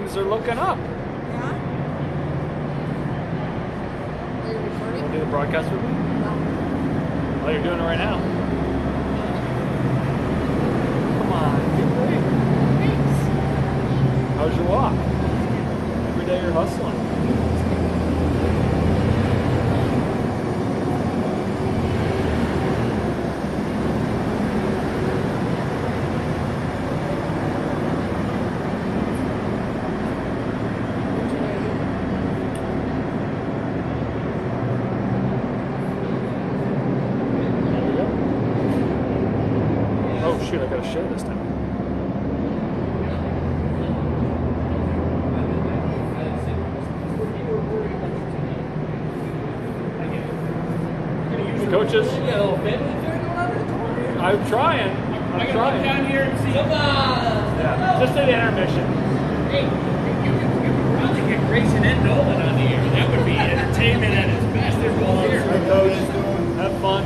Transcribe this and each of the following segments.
things are looking up. Yeah? Are you recording? Want to do the broadcast with me? No. Oh, you're doing it right now. Come on, get ready. Thanks. How's your walk? Every day you're hustling. Oh shoot, I gotta share this time. Coaches, I'm trying. I'm trying. Down here and see. Come on! Yeah, just an intermission. Hey, you could probably get Grayson and Nolan on the air. That would be entertainment at its best. They're both here. Hi, Coach. Have fun.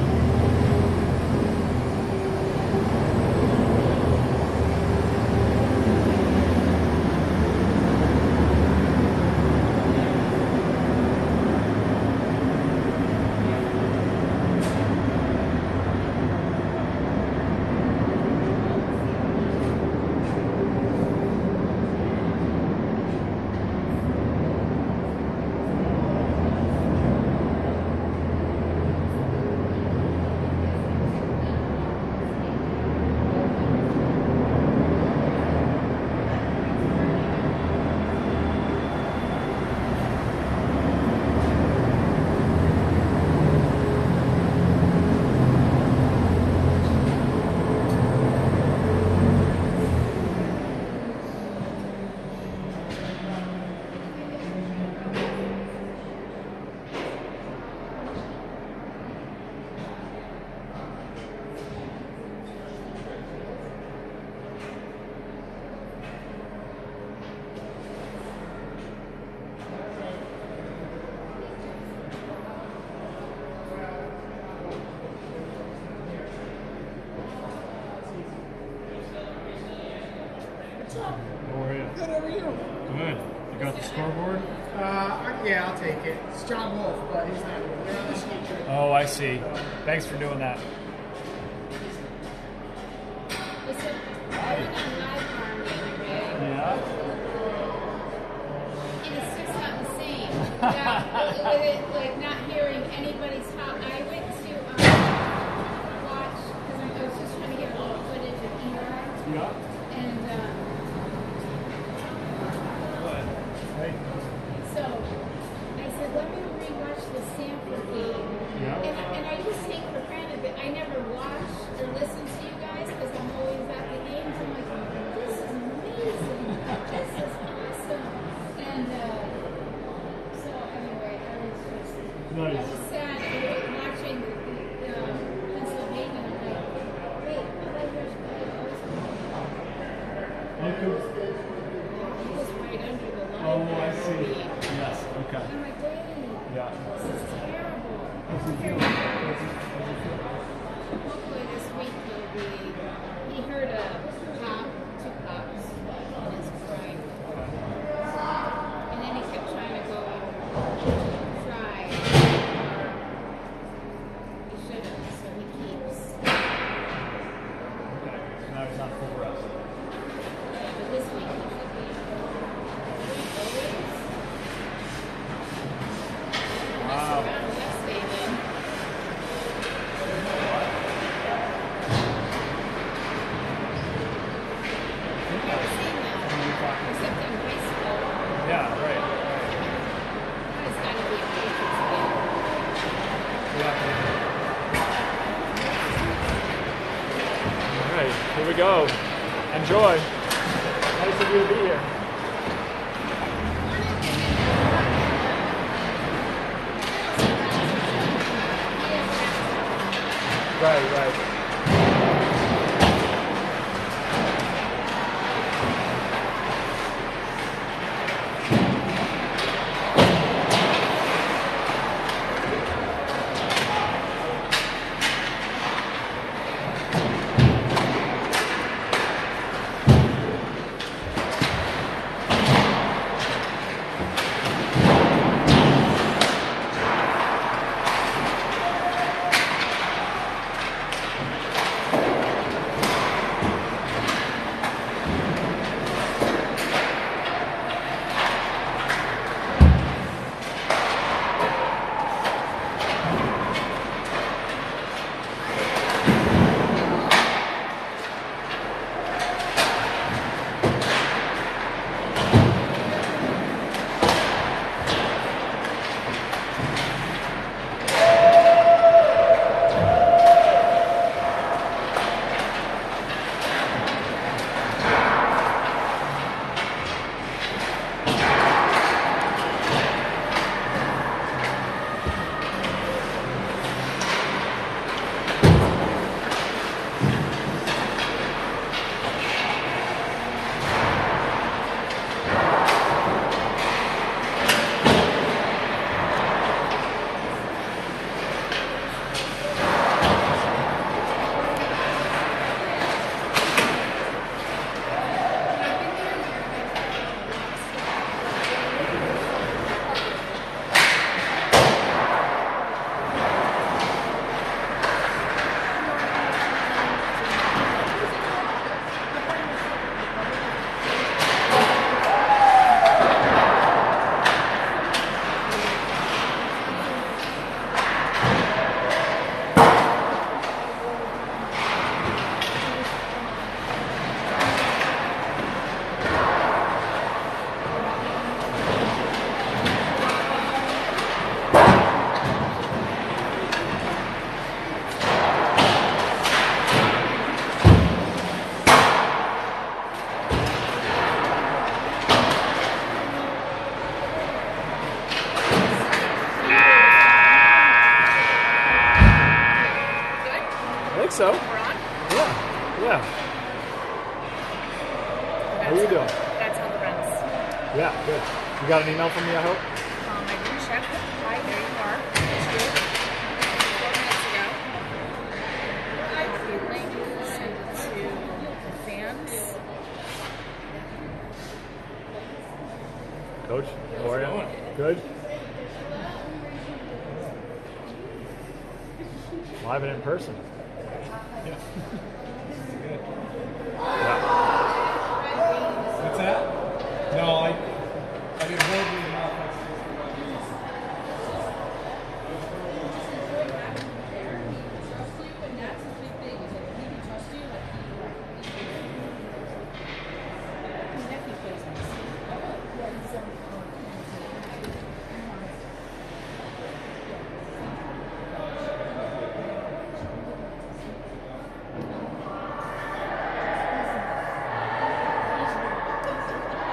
How are you? Good, how are you? Good. You got the scoreboard? Yeah, I'll take it. It's John Wolf, but he's not. They're on the ski trip. Oh, I see. Thanks for doing that. Listen, I went on live farm the other day, Yeah. and it's just not the same. With it, like not hearing anybody's talk. I went to watch because I was just trying to get a little footage of Eli, Yeah. and Hey. so I said, let me rewatch the Stanford game. Yeah. And I just take for granted that I never watch or listen to you guys because I'm always at the games. I'm like, this is amazing. This is awesome. And so anyway, I was just Nice. I was sad watching the Pennsylvania. I'm like, wait, I thought there's Okay. he was right under the line. Oh, I there. see. Yes. Okay. I'm like, wait, Yeah. this is terrible. How's it feel? Hopefully this week he'll be. He heard a pop, two pops, and is crying. And then he kept trying to go try. He shouldn't, so he keeps. Okay. So now he's on full rest. But this week he should be. Always. Wow. Around West Haven. I've never seen that. Except in high school. Yeah. Right. It's gotta be a Patriots game. Yeah. All right. Here we go. Enjoy. Nice of you to be here. Right. so. We're on? Yeah. How are you doing? That's how the runs. Yeah, good. You got an email from me, I hope? I didn't check. Hi, there you are. It's you. 4 minutes ago. Copy link, send it to the fans. Coach, how are you? Good? Live and in person. Yeah. Yeah. What's that? No, I did horribly enough.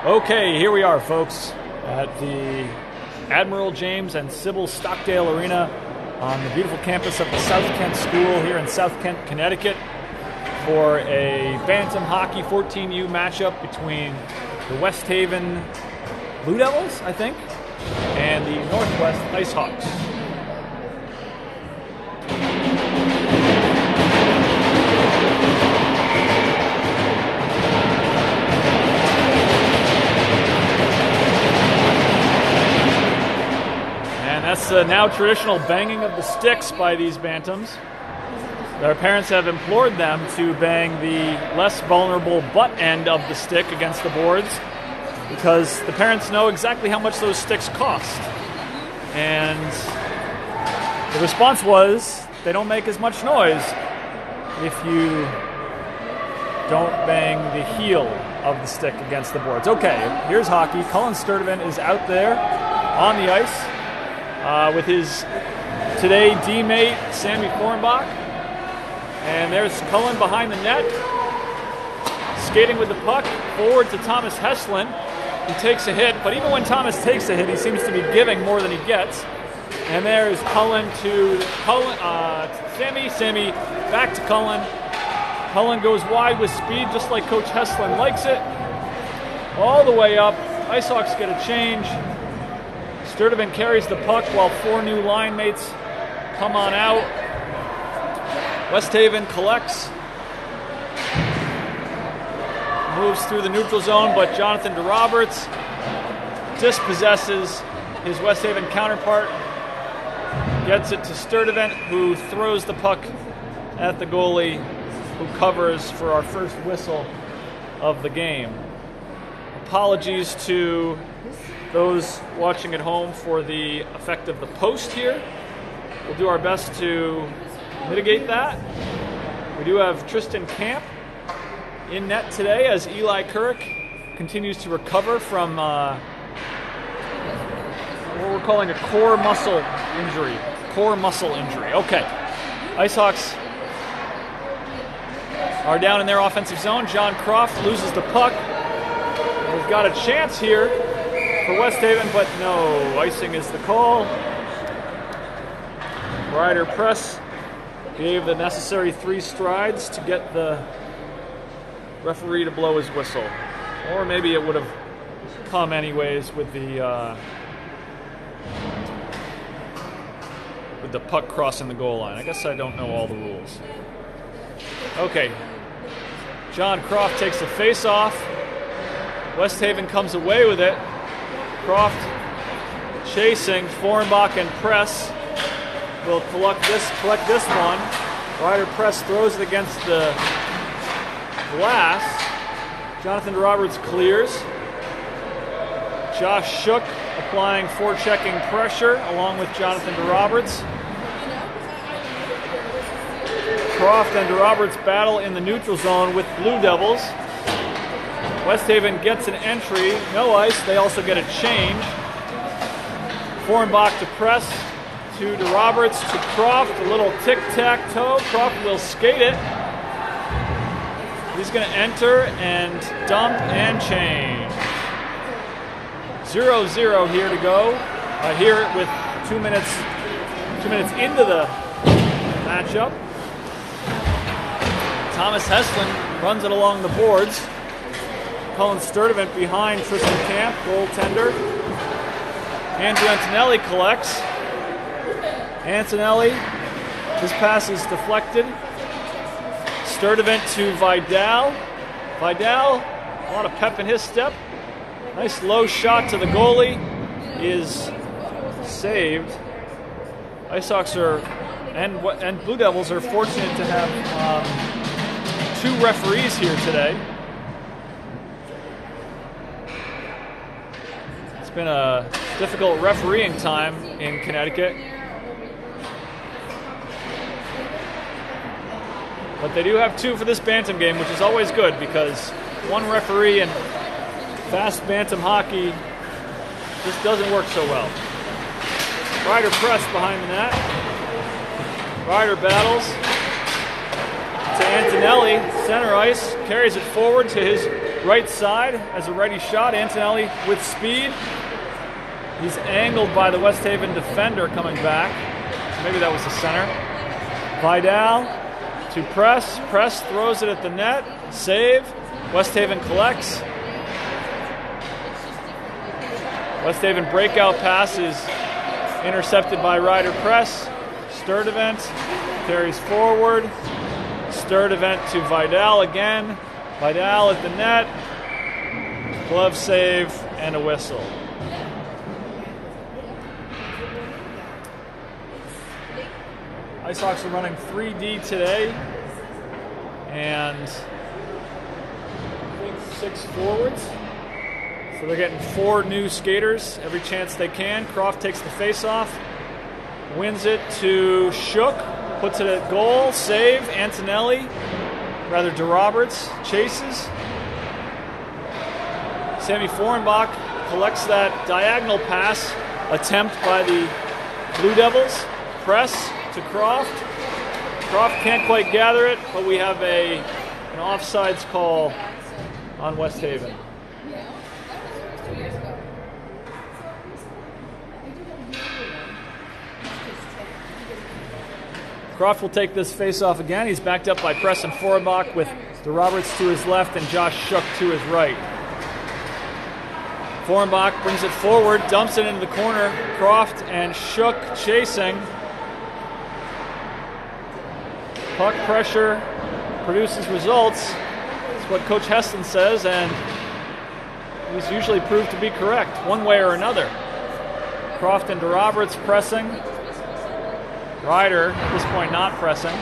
Okay, here we are, folks, at the Admiral James and Sybil Stockdale Arena on the beautiful campus of the South Kent School here in South Kent, Connecticut, for a Bantam Hockey 14U matchup between the West Haven Blue Devils, I think, and the Northwest Icehawks. That's the now traditional banging of the sticks by these Bantams. Their parents have implored them to bang the less vulnerable butt end of the stick against the boards because the parents know exactly how much those sticks cost. And the response was, they don't make as much noise if you don't bang the heel of the stick against the boards. Okay, here's hockey. Cullen Sturdivant is out there on the ice with his today D-mate, Sammy Kornbach. And there's Cullen behind the net, skating with the puck forward to Thomas Heslin, who takes a hit. But even when Thomas takes a hit, he seems to be giving more than he gets. And there's Cullen to Sammy. Sammy back to Cullen. Cullen goes wide with speed, just like Coach Heslin likes it. All the way up. Icehawks get a change. Sturdivant carries the puck while four new line mates come on out. West Haven collects. Moves through the neutral zone, but Jonathan DeRoberts dispossesses his West Haven counterpart. Gets it to Sturdivant, who throws the puck at the goalie, who covers for our first whistle of the game. Apologies to those watching at home for the effect of the post here. We'll do our best to mitigate that. We do have Tristan Camp in net today as Eli Kurek continues to recover from what we're calling a core muscle injury. Core muscle injury. Okay. Icehawks are down in their offensive zone. John Croft loses the puck. We've got a chance here for West Haven, but no. Icing is the call. Ryder Press gave the necessary 3 strides to get the referee to blow his whistle. Or maybe it would have come anyways with the puck crossing the goal line. I guess I don't know all the rules. Okay. John Croft takes the face-off. West Haven comes away with it. Croft chasing. Fornbach and Press will collect this one. Ryder Press throws it against the glass. Jonathan Roberts clears. Josh Shook applying forechecking pressure along with Jonathan DeRoberts. Croft and DeRoberts battle in the neutral zone with Blue Devils. West Haven gets an entry. No ice. They also get a change. Fornbach to Press. To DeRoberts to Croft. A little tic-tac-toe. Croft will skate it. He's going to enter and dump and change. 0-0 here to go. Here with 2 minutes into the matchup. Thomas Heslin runs it along the boards. Colin Sturdivant behind Tristan Camp, goaltender. Andrew Antonelli collects. Antonelli, his pass is deflected. Sturdivant to Vidal. Vidal, a lot of pep in his step. Nice low shot to the goalie is saved. Icehawks and Blue Devils are fortunate to have 2 referees here today. It's been a difficult refereeing time in Connecticut. But they do have 2 for this bantam game, which is always good because 1 referee in fast bantam hockey just doesn't work so well. Ryder press behind the net. Ryder battles to Antonelli, center ice, carries it forward to his right side as a ready shot. Antonelli with speed. He's angled by the West Haven defender coming back. Maybe that was the center. Vidal to Press. Press throws it at the net. Save. West Haven collects. West Haven breakout pass is intercepted by Ryder Press. Sturdivant carries forward. Sturdivant to Vidal again. Vidal at the net. Glove save and a whistle. Icehawks are running 3D today, and 6 forwards. So they're getting 4 new skaters every chance they can. Croft takes the face-off, wins it to Shook, puts it at goal, save. Antonelli, rather DeRoberts, chases. Sammy Forenbach collects that diagonal pass attempt by the Blue Devils. Press to Croft. Croft can't quite gather it, but we have an offsides call on West Haven. Croft will take this face-off again. He's backed up by Press and Forenbach with DeRoberts to his left and Josh Shook to his right. Forenbach brings it forward, dumps it into the corner. Croft and Shook chasing. Puck pressure produces results. That's what Coach Heston says, and he's usually proved to be correct, one way or another. Croft and DeRoberts pressing. Ryder, at this point, not pressing.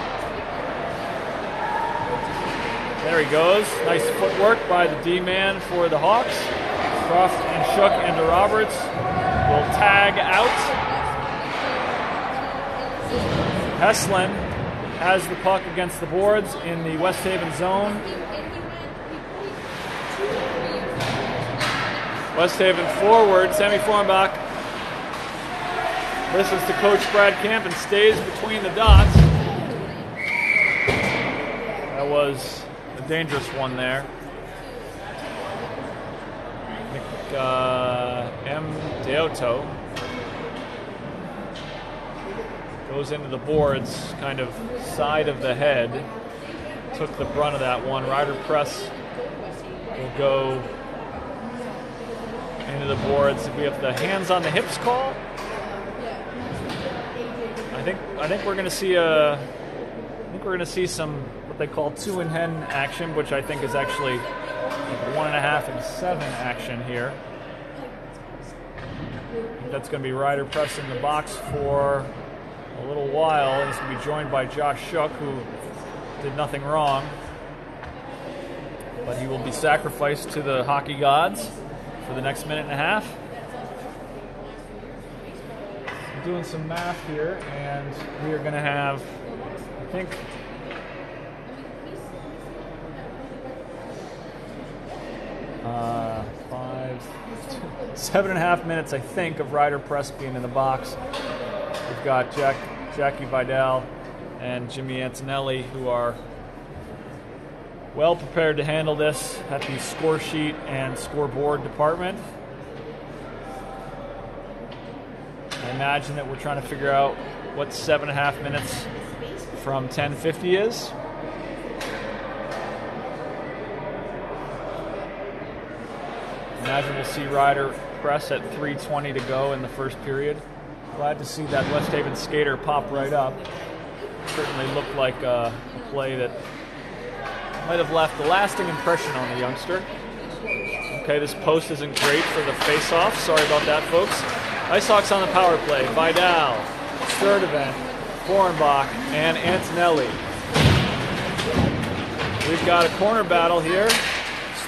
There he goes. Nice footwork by the D-man for the Hawks. Croft and Shook and DeRoberts will tag out. Heslin has the puck against the boards in the West Haven zone. West Haven forward, Sammy Forenbach listens to Coach Brad Camp and stays between the dots. That was a dangerous one there. M. Deoto goes into the boards, kind of side of the head. Took the brunt of that one. Ryder Press will go into the boards. We have the hands on the hips call. I think we're going to see some what they call 2 and 10 action, which I think is actually like 1.5 and 7 action here. I think that's going to be Ryder Press in the box for a little while. He's going to be joined by Josh Shook, who did nothing wrong, but he will be sacrificed to the hockey gods for the next 1.5 minutes. I'm doing some math here, and we are going to have, I think, 7.5 minutes, I think, of Ryder Press being in the box. We've got Jackie Vidal and Jimmy Antonelli, who are well prepared to handle this at the score sheet and scoreboard department. I imagine that we're trying to figure out what 7.5 minutes from 10:50 is. Imagine we'll see Ryder press at 3:20 to go in the first period. Glad to see that West Haven skater pop right up. Certainly looked like a play that might have left a lasting impression on the youngster. Okay, this post isn't great for the face-off. Sorry about that, folks. Icehawks on the power play. Vidal, Sturdivant, Forenbach, and Antonelli. We've got a corner battle here.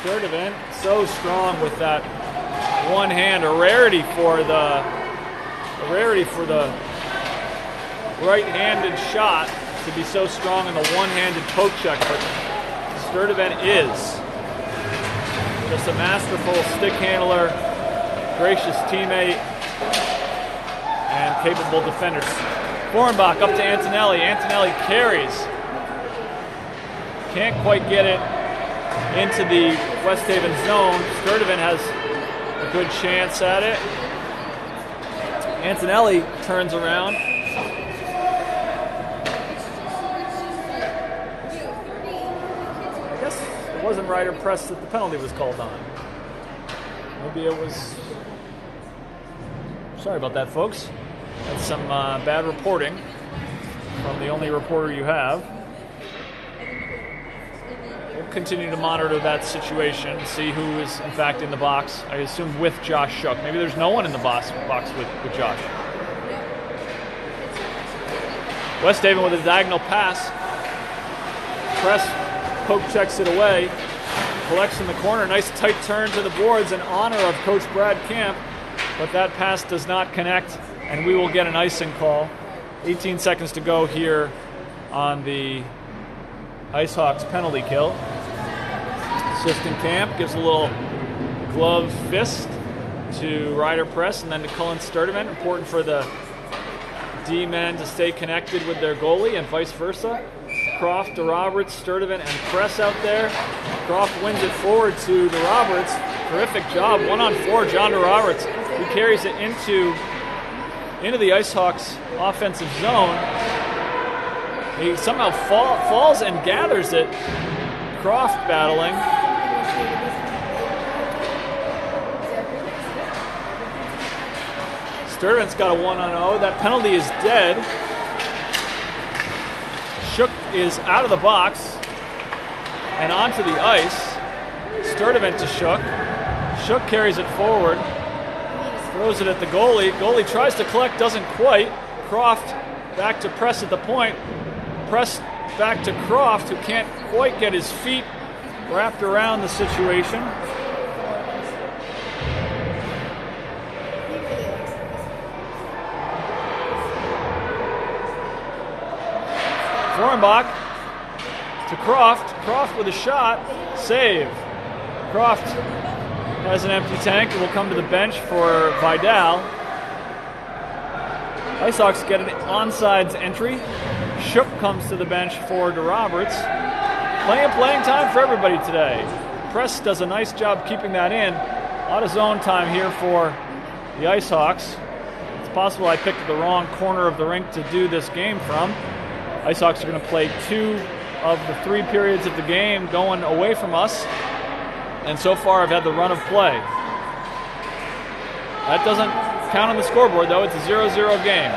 Sturdivant so strong with that one hand, a rarity for the right-handed shot to be so strong in the one-handed poke check, but Sturdivant is just a masterful stick handler, gracious teammate, and capable defender. Forenbach up to Antonelli. Antonelli carries. Can't quite get it into the West Haven zone. Sturdivant has a good chance at it. Antonelli turns around. I guess it wasn't Ryder press that the penalty was called on. Maybe it was... Sorry about that, folks. That's some bad reporting from the only reporter you have. We'll continue to monitor that situation, see who is in fact in the box. I assume with Josh Shook. Maybe there's no one in the box with Josh. West Haven with a diagonal pass. Press poke checks it away. Collects in the corner. Nice tight turn to the boards in honor of Coach Brad Camp. But that pass does not connect, and we will get an icing call. 18 seconds to go here on the Icehawks penalty kill. Assistant Camp gives a little glove fist to Ryder Press and then to Cullen Sturdivant. Important for the D-men to stay connected with their goalie and vice versa. Croft to Roberts, Sturdivant, and Press out there. Croft wins it forward to Roberts. Terrific job. 1-on-4, John Roberts. He carries it into the Icehawks offensive zone. He somehow falls and gathers it. Croft battling. Sturdivant's got a 1-on-0. That penalty is dead. Shook is out of the box and onto the ice. Sturdivant to Shook. Shook carries it forward. Throws it at the goalie. Goalie tries to collect, doesn't quite. Croft back to Press at the point. Press back to Croft, who can't quite get his feet wrapped around the situation. Forenbach to Croft. Croft with a shot. Save. Croft has an empty tank and will come to the bench for Vidal. Icehawks get an onside entry. Shook comes to the bench for Roberts. Playing time for everybody today. Press does a nice job keeping that in. A lot of zone time here for the Icehawks. It's possible I picked the wrong corner of the rink to do this game from. Icehawks are going to play 2 of the 3 periods of the game going away from us. And so far I've had the run of play. That doesn't count on the scoreboard, though. It's a 0-0 game.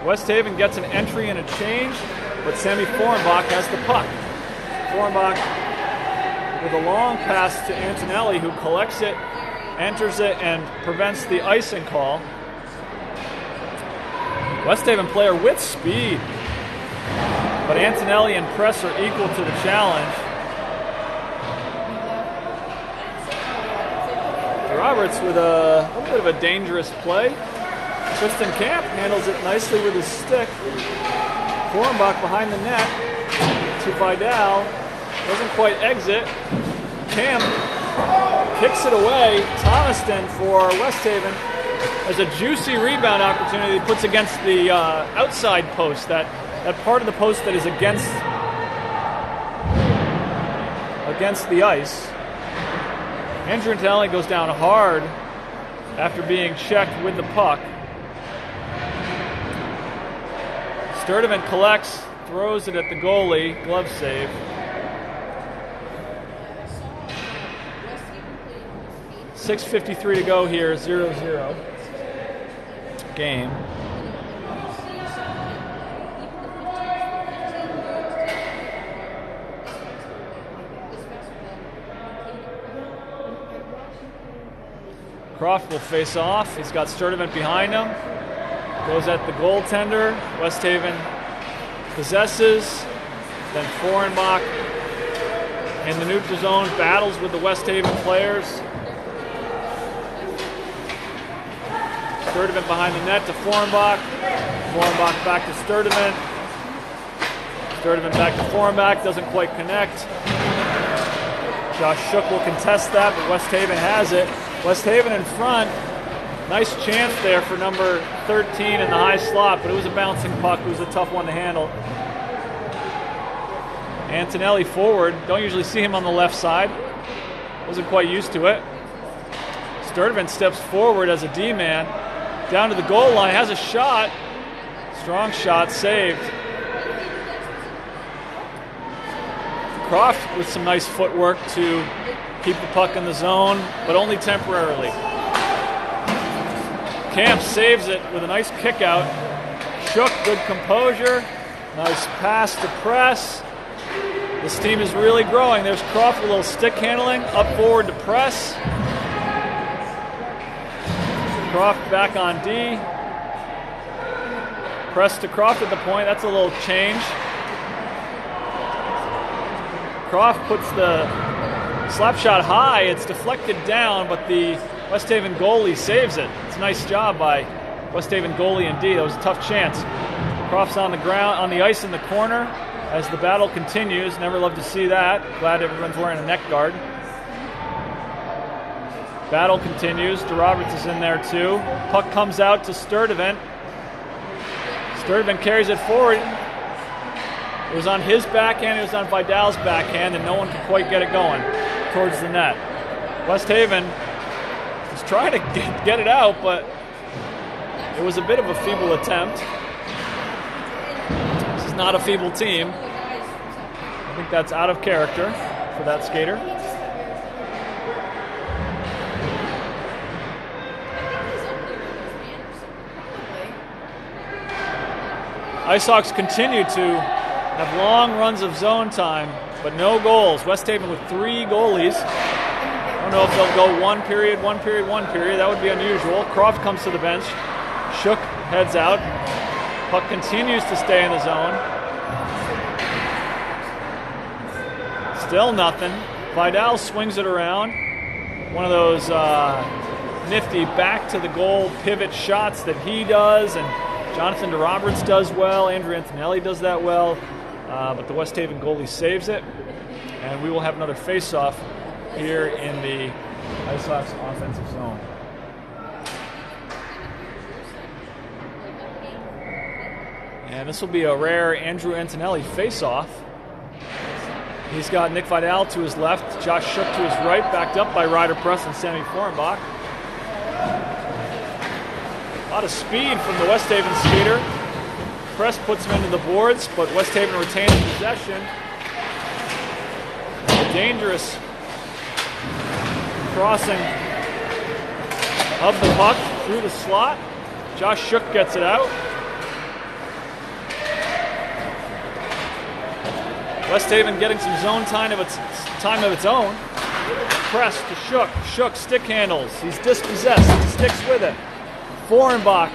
West Haven gets an entry and a change, but Sammy Forenbach has the puck. Forenbach with a long pass to Antonelli, who collects it, enters it, and prevents the icing call. West Haven player with speed, but Antonelli and Press are equal to the challenge. Roberts with a little bit of a dangerous play. Tristan Camp handles it nicely with his stick. Forenbach behind the net to Vidal. Doesn't quite exit. Camp kicks it away. Thomaston for West Haven has a juicy rebound opportunity he puts against the outside post, that part of the post that is against the ice. Andrew Antonelli goes down hard after being checked with the puck. Sturdivant collects, throws it at the goalie, glove save. 6:53 to go here, 0-0. Game. Croft will face off. He's got Sturdivant behind him. Goes at the goaltender. West Haven possesses. Then Forenbach in the neutral zone battles with the West Haven players. Sturdivant behind the net to Forenbach. Forenbach back to Sturdivant. Sturdivant back to Forenbach. Doesn't quite connect. Josh Shook will contest that, but West Haven has it. West Haven in front. Nice chance there for number 13 in the high slot, but it was a bouncing puck. It was a tough one to handle. Antonelli forward. Don't usually see him on the left side. Wasn't quite used to it. Sturdivant steps forward as a D-man. Down to the goal line. Has a shot. Strong shot. Saved. Croft with some nice footwork to keep the puck in the zone, but only temporarily. Camp saves it with a nice kick out. Shook, good composure. Nice pass to Press. This team is really growing. There's Croft with a little stick handling. Up forward to Press. Croft back on D. Press to Croft at the point. That's a little change. Croft puts the slap shot high. It's deflected down, but the West Haven goalie saves it. It's a nice job by West Haven goalie and D. That was a tough chance. Croft's on the ground, on the ice in the corner as the battle continues. Never love to see that. Glad everyone's wearing a neck guard. Battle continues. DeRoberts is in there too. Puck comes out to Sturdivant. Sturdivant carries it forward. It was on his backhand, it was on Vidal's backhand, and no one could quite get it going towards the net. West Haven was trying to get it out, but it was a bit of a feeble attempt. This is not a feeble team. I think that's out of character for that skater. Icehawks continue to have long runs of zone time, but no goals. West Haven with 3 goalies. I don't know if they'll go one period. That would be unusual. Croft comes to the bench. Shook heads out. Puck continues to stay in the zone. Still nothing. Vidal swings it around. One of those nifty back to the goal pivot shots that he does, and Jonathan DeRoberts does well. Andrew Antonelli does that well. But the West Haven goalie saves it, and we will have another face-off here in the Icehawks offensive zone. And this will be a rare Andrew Antonelli face-off. He's got Nick Vidal to his left, Josh Shook to his right, backed up by Ryder Press and Sammy Forenbach. A lot of speed from the West Haven skater. Press puts him into the boards, but West Haven retains possession. A dangerous crossing of the puck through the slot. Josh Shook gets it out. West Haven getting some zone time of its own. Press to Shook. Shook stick handles. He's dispossessed. He sticks with it. Forenbach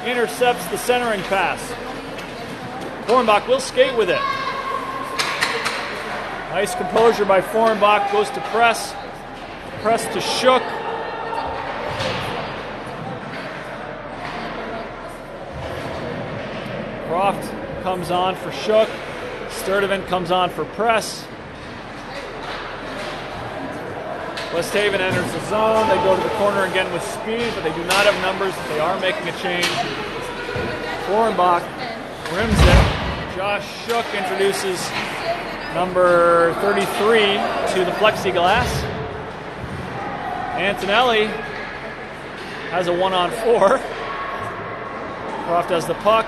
intercepts the centering pass. Forenbach will skate with it. Nice composure by Forenbach. Goes to Press. Press to Shook. Croft comes on for Shook. Sturdivant comes on for Press. West Haven enters the zone. They go to the corner again with speed, but they do not have numbers. They are making a change. Forenbach rims it. Josh Shook introduces number 33 to the plexiglass. Antonelli has a 1-on-4. Croft has the puck.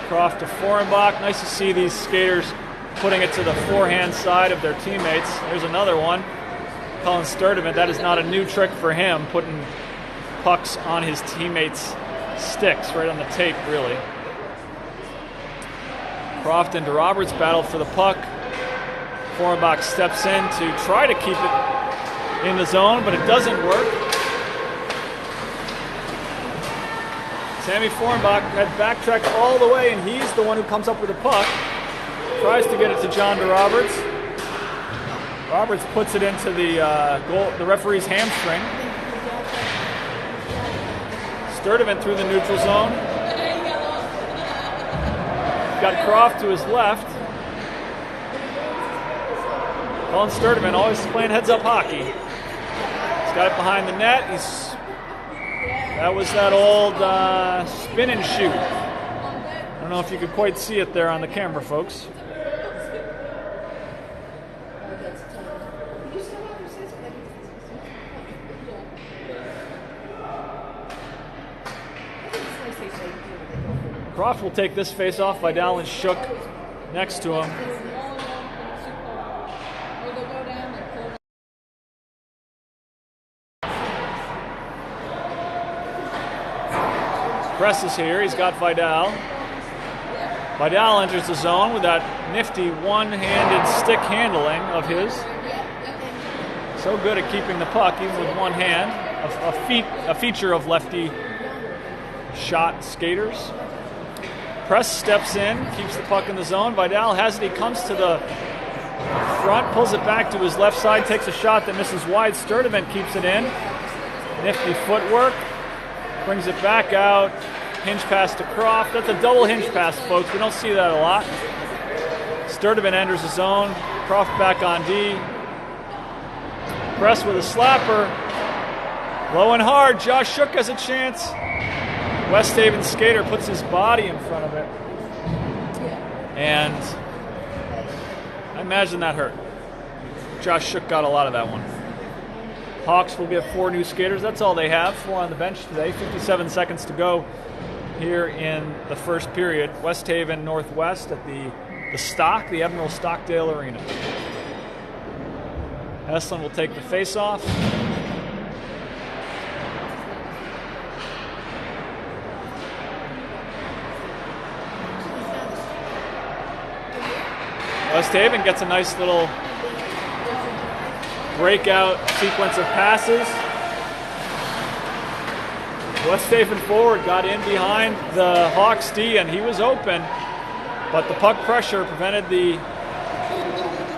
Croft to Forenbach. Nice to see these skaters putting it to the forehand side of their teammates. There's another one. Colin Sturdivant. That is not a new trick for him, putting pucks on his teammates' sticks, right on the tape, really. Croft and DeRoberts battle for the puck. Formbach steps in to try to keep it in the zone, but it doesn't work. Sammy Formbach had backtracked all the way, and he's the one who comes up with the puck. Tries to get it to John DeRoberts. Roberts puts it into the referee's hamstring. Sturdivant through the neutral zone. Got Croft to his left. Colin Sturdivant always playing heads-up hockey. He's got it behind the net. That was that old spin and shoot. I don't know if you could quite see it there on the camera, folks. Croft will take this face-off. Vidal and Shook next to him. Press is here. He's got Vidal. Vidal enters the zone with that nifty one-handed stick handling of his. So good at keeping the puck, even with one hand. A feature of lefty shot skaters. Press steps in, keeps the puck in the zone. Vidal has it. He comes to the front, pulls it back to his left side, takes a shot that misses wide. Sturdivant keeps it in. Nifty footwork. Brings it back out. Hinge pass to Croft. That's a double hinge pass, folks. We don't see that a lot. Sturdivant enters the zone. Croft back on D. Press with a slapper. Low and hard. Josh Shook has a chance. West Haven skater puts his body in front of it. And I imagine that hurt. Josh Shook got a lot of that one. Hawks will get 4 new skaters. That's all they have. 4 on the bench today. 57 seconds to go here in the first period. West Haven Northwest at the Admiral Stockdale Arena. Heslin will take the face-off. West Haven gets a nice little breakout sequence of passes. West Haven forward got in behind the Hawks D, and he was open, but the puck pressure prevented the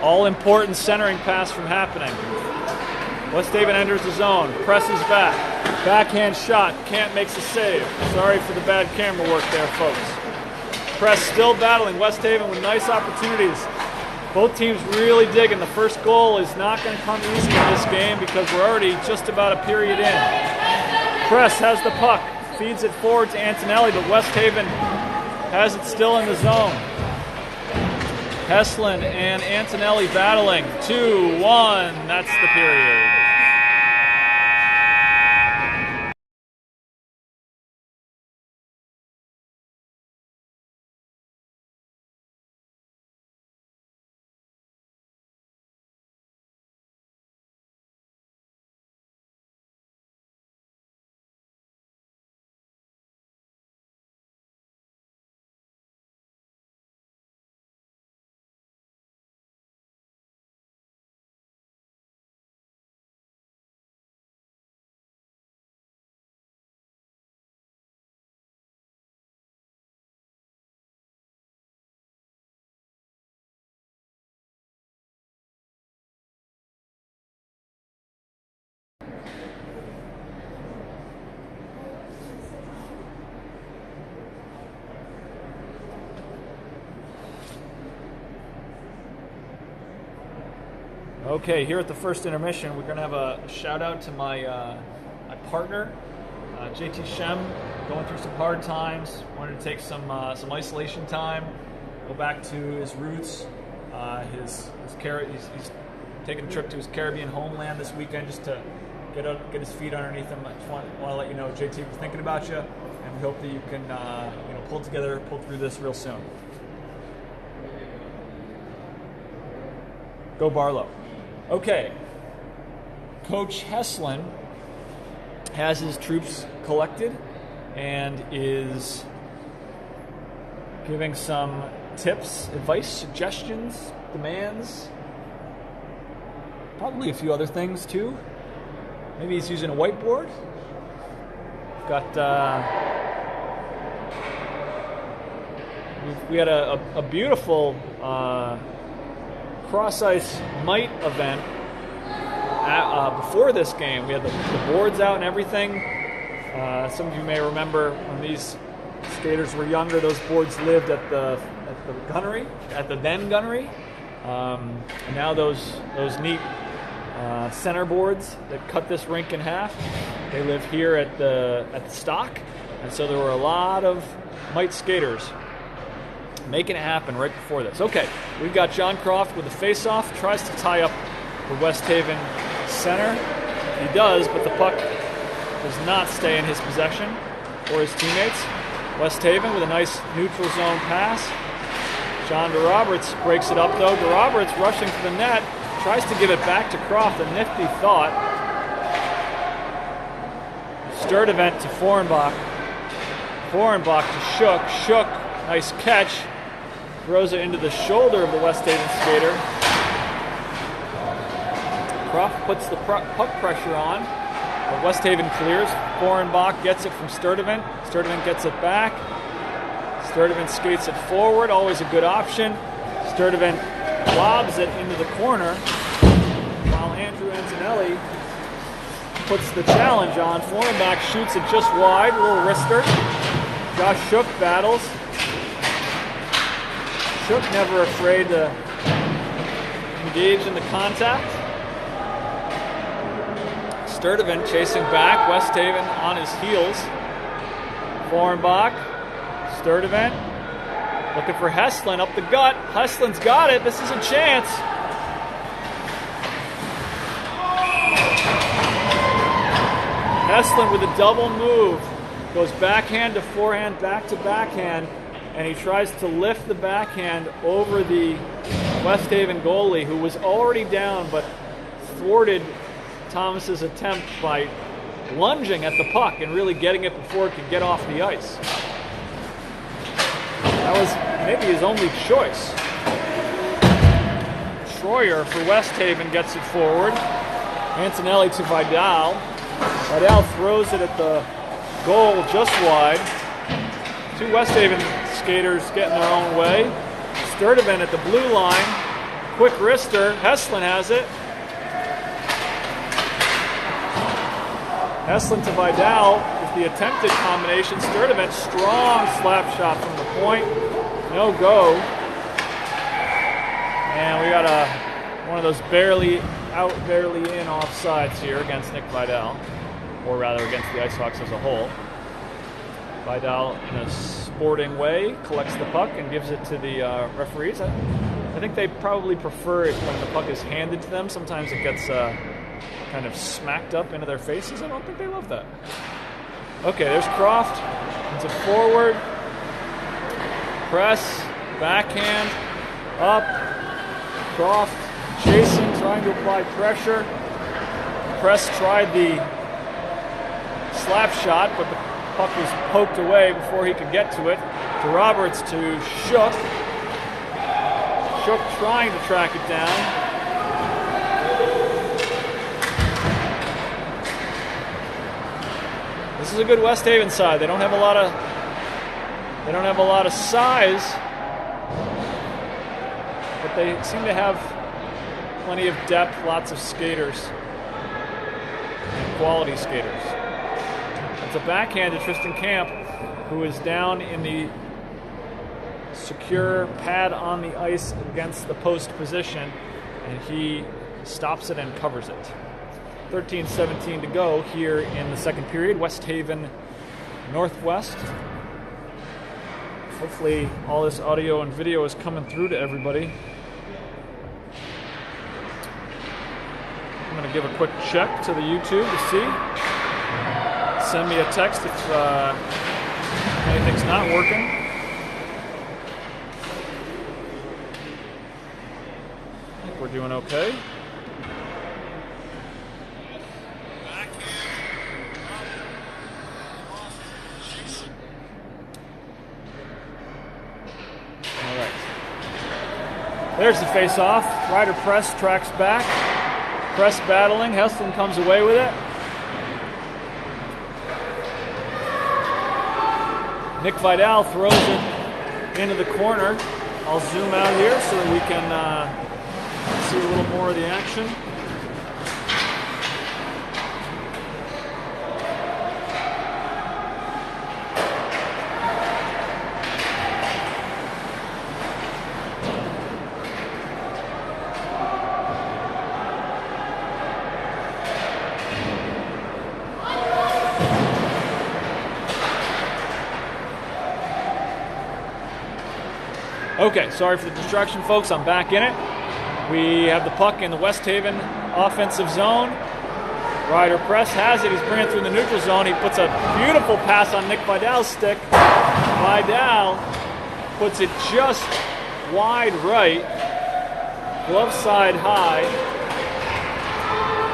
all-important centering pass from happening. West Haven enters the zone, presses back, backhand shot, Kant makes a save. Sorry for the bad camera work there, folks. Press still battling, West Haven with nice opportunities. Both teams really digging. The first goal is not going to come easy in this game because we're already just about a period in. Press has the puck, feeds it forward to Antonelli, but West Haven has it still in the zone. Heslin and Antonelli battling. 2-1. That's the period. Okay, here at the first intermission, we're going to have a shout out to my partner, JT Shem, going through some hard times. Wanted to take some isolation time, go back to his roots. He's taking a trip to his Caribbean homeland this weekend just to get his feet underneath him. I just want to let you know JT was thinking about you, and we hope that you can pull through this real soon. Go Barlow. Okay, Coach Heslin has his troops collected and is giving some tips, advice, suggestions, demands, probably a few other things too. Maybe he's using a whiteboard. Got we had a beautiful cross ice might event before this game. We had the boards out and everything. Some of you may remember when these skaters were younger, those boards lived at the gunnery, at the then gunnery. And now those neat center boards that cut this rink in half, they live here at the stock. And so there were a lot of might skaters making it happen right before this. Okay, we've got John Croft with the face-off, tries to tie up the West Haven center. He does, but the puck does not stay in his possession or his teammates. West Haven with a nice neutral zone pass. John DeRoberts breaks it up though. DeRoberts rushing to the net, tries to give it back to Croft, a nifty thought. Sturdivant to Forenbach. Forenbach to Shook. Shook, nice catch. Throws it into the shoulder of the West Haven skater. Croft puts the puck pressure on, but West Haven clears. Forenbach gets it from Sturdivant. Sturdivant gets it back. Sturdivant skates it forward, always a good option. Sturdivant lobs it into the corner, while Andrew Antonelli puts the challenge on. Forenbach shoots it just wide, a little wrister. Josh Shook battles. Shook never afraid to engage in the contact. Sturdivant chasing back, West Haven on his heels. Forenbach, Sturdivant, looking for Heslin up the gut. Heslin's got it, this is a chance. Heslin with a double move, goes backhand to forehand, back to backhand, and he tries to lift the backhand over the West Haven goalie, who was already down but thwarted Thomas's attempt by lunging at the puck and really getting it before it could get off the ice. That was maybe his only choice. Troyer for West Haven gets it forward. Antonelli to Vidal. Vidal throws it at the goal just wide. Two West Haven skaters getting their own way. Sturdivant at the blue line. Quick wrister. Heslin has it. Heslin to Vidal is the attempted combination. Sturdivant, strong slap shot from the point. No go. And we got one of those barely out, barely in offsides here against Nick Vidal. Or rather against the Icehawks as a whole. Vidal, in a sporting way, collects the puck and gives it to the referees. I think they probably prefer it when the puck is handed to them. Sometimes it gets kind of smacked up into their faces. I don't think they love that. Okay, there's Croft. It's a forward. Press. Backhand. Up. Croft chasing, trying to apply pressure. Press tried the slap shot, but the puck was poked away before he could get to it. DeRoberts to Shook. Shook trying to track it down. This is a good West Haven side. They don't have a lot of size, but they seem to have plenty of depth, lots of skaters, and quality skaters. It's a backhand to Tristan Camp, who is down in the secure pad on the ice against the post position, and he stops it and covers it. 13:17 to go here in the second period. West Haven Northwest. Hopefully all this audio and video is coming through to everybody. I'm going to give a quick check to the YouTube to see. Send me a text if anything's not working. I think we're doing okay. There's the face-off. Ryder Press tracks back. Press battling. Heslin comes away with it. Nick Vidal throws it into the corner. I'll zoom out here so that we can see a little more of the action. Okay, sorry for the distraction, folks. I'm back in it. We have the puck in the West Haven offensive zone. Ryder Press has it. He's bringing it through the neutral zone. He puts a beautiful pass on Nick Vidal's stick. Vidal puts it just wide right, glove side high.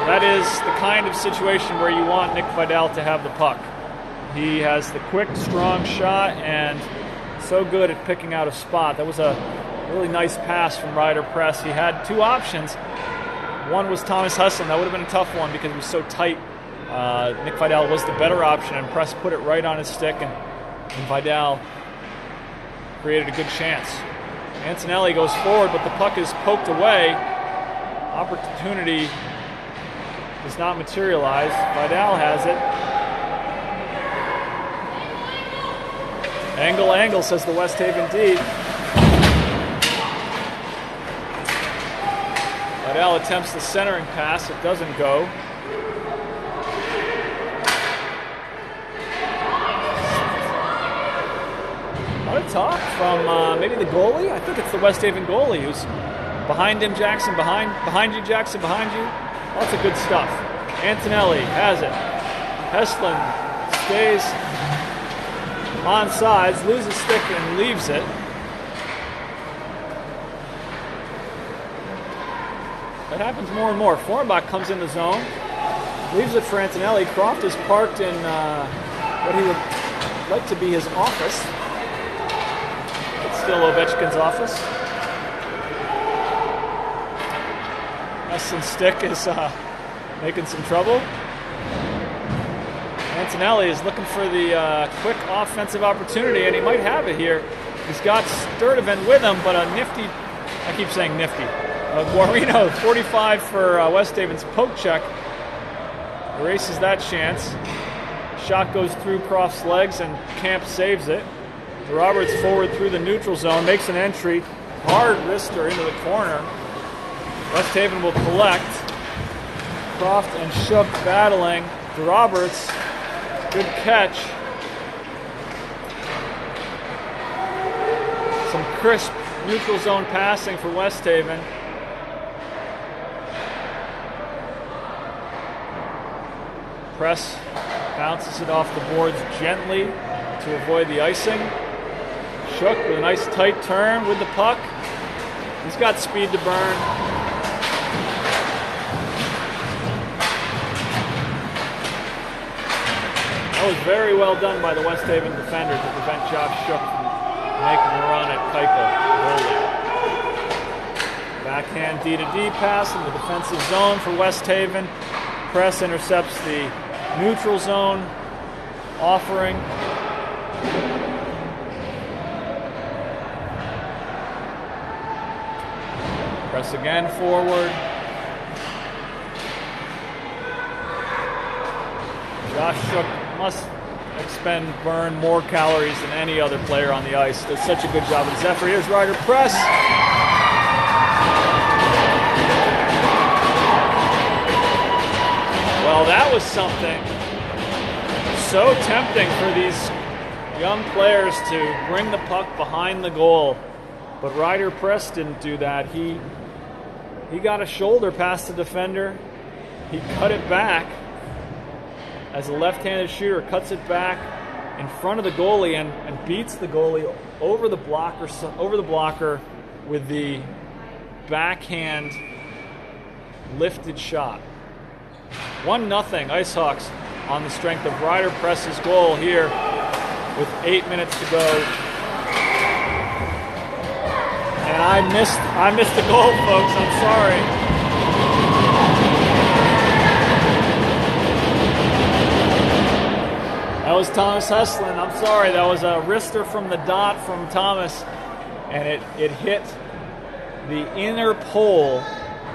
That is the kind of situation where you want Nick Vidal to have the puck. He has the quick, strong shot and so good at picking out a spot. That was a really nice pass from Ryder Press. He had two options. One was Thomas Heslin. That would have been a tough one because it was so tight. Nick Vidal was the better option, and Press put it right on his stick, and Vidal created a good chance. Antonelli goes forward, but the puck is poked away. Opportunity does not materialize. Vidal has it. Angle, says the West Haven D. Vidal attempts the centering pass. It doesn't go. A lot of talk from maybe the goalie. I think it's the West Haven goalie who's behind him, Jackson, behind you, Jackson, behind you. Lots of good stuff. Antonelli has it. Heslin stays on sides, loses stick and leaves it. That happens more and more. Formbach comes in the zone, leaves it for Antonelli. Croft is parked in what he would like to be his office. It's still Ovechkin's office. Heslin's stick is making some trouble. Antonelli is looking for the quick offensive opportunity, and he might have it here. He's got Sturdivant with him, but a nifty, I keep saying nifty, Guarino, 45 for West Haven's poke check, erases that chance. Shot goes through Croft's legs, and Camp saves it. Roberts forward through the neutral zone, makes an entry, hard wrister into the corner. West Haven will collect. Croft and Shook battling. Roberts. Good catch. Some crisp neutral zone passing for West Haven. Press bounces it off the boards gently to avoid the icing. Shook with a nice tight turn with the puck. He's got speed to burn. That was very well done by the West Haven defender to prevent Josh Shook from making a run at Keuchel. Backhand D-to-D pass in the defensive zone for West Haven. Press intercepts the neutral zone offering. Press again forward. Josh Shook must burn more calories than any other player on the ice. Does such a good job with his effort. Here's Ryder Press. Well, that was something. So tempting for these young players to bring the puck behind the goal. But Ryder Press didn't do that. He got a shoulder past the defender. He cut it back. As a left-handed shooter, cuts it back in front of the goalie and beats the goalie over the blocker with the backhand lifted shot. 1-0 Icehawks on the strength of Ryder Press's goal here with 8 minutes to go. And I I missed the goal, folks. I'm sorry. That was Thomas Heslin. I'm sorry. That was a wrister from the dot from Thomas, and it hit the inner pole.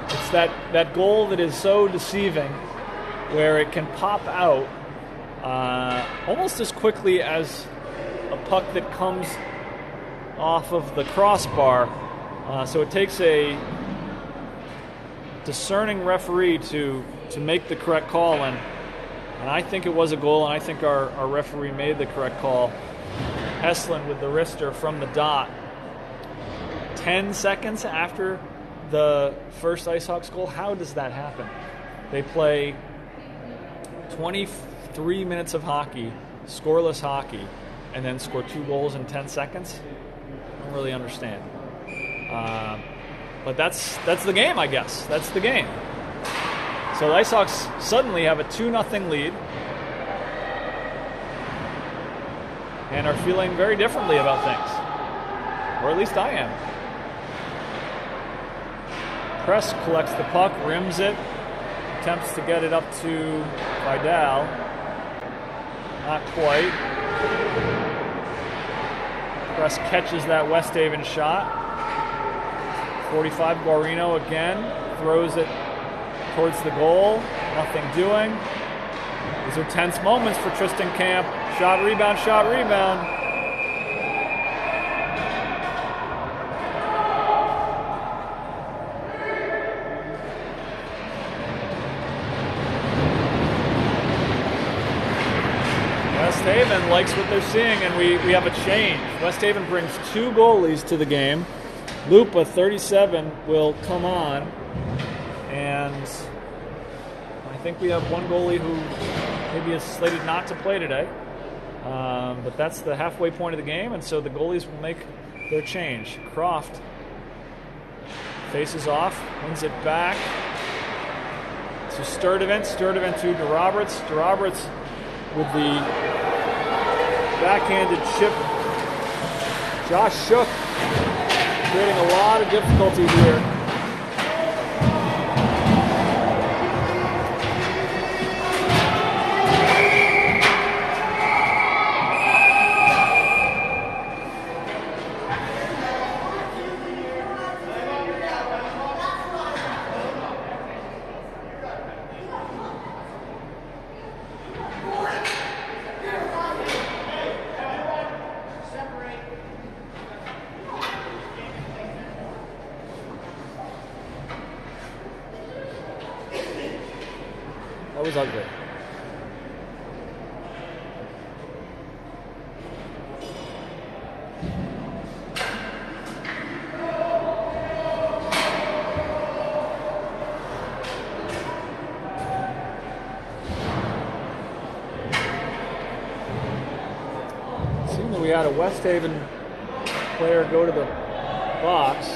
It's that goal that is so deceiving, where it can pop out almost as quickly as a puck that comes off of the crossbar. So it takes a discerning referee to make the correct call, and I think it was a goal, and I think our referee made the correct call. Heslin with the wrister from the dot. 10 seconds after the first Icehawks goal. How does that happen? They play 23 minutes of hockey, scoreless hockey, and then score 2 goals in 10 seconds? I don't really understand. But that's the game, I guess. That's the game. So the Icehawks suddenly have a 2-0 lead and are feeling very differently about things. Or at least I am. Press collects the puck, rims it, attempts to get it up to Vidal. Not quite. Press catches that West Haven shot. 45, Guarino again, throws it towards the goal. Nothing doing. These are tense moments for Tristan Camp. Shot, rebound, shot, rebound. West Haven likes what they're seeing, and we have a change. West Haven brings 2 goalies to the game. Lupa, 37, will come on, and I think we have one goalie who maybe is slated not to play today. But that's the halfway point of the game, and so the goalies will make their change. Croft faces off, wins it back to Sturdivant. Sturdivant to DeRoberts. DeRoberts with the backhanded chip. Josh Shook creating a lot of difficulty here. That was ugly. It seemed that we had a West Haven player go to the box.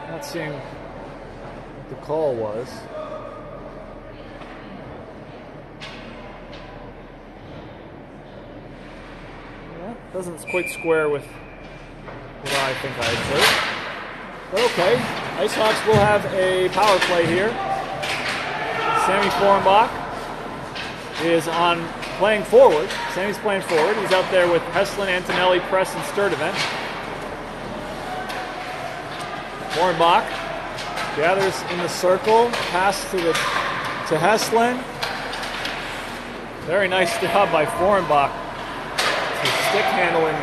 Not seeing what the call was. Yeah, doesn't quite square with what I think I observed. But okay, Icehawks will have a power play here. Sammy Forenbach is playing forward. Sammy's playing forward. He's out there with Heslin, Antonelli, Press, and Sturdivant. Forenbach gathers in the circle, pass to Heslin. Very nice job by Forenbach to stick handling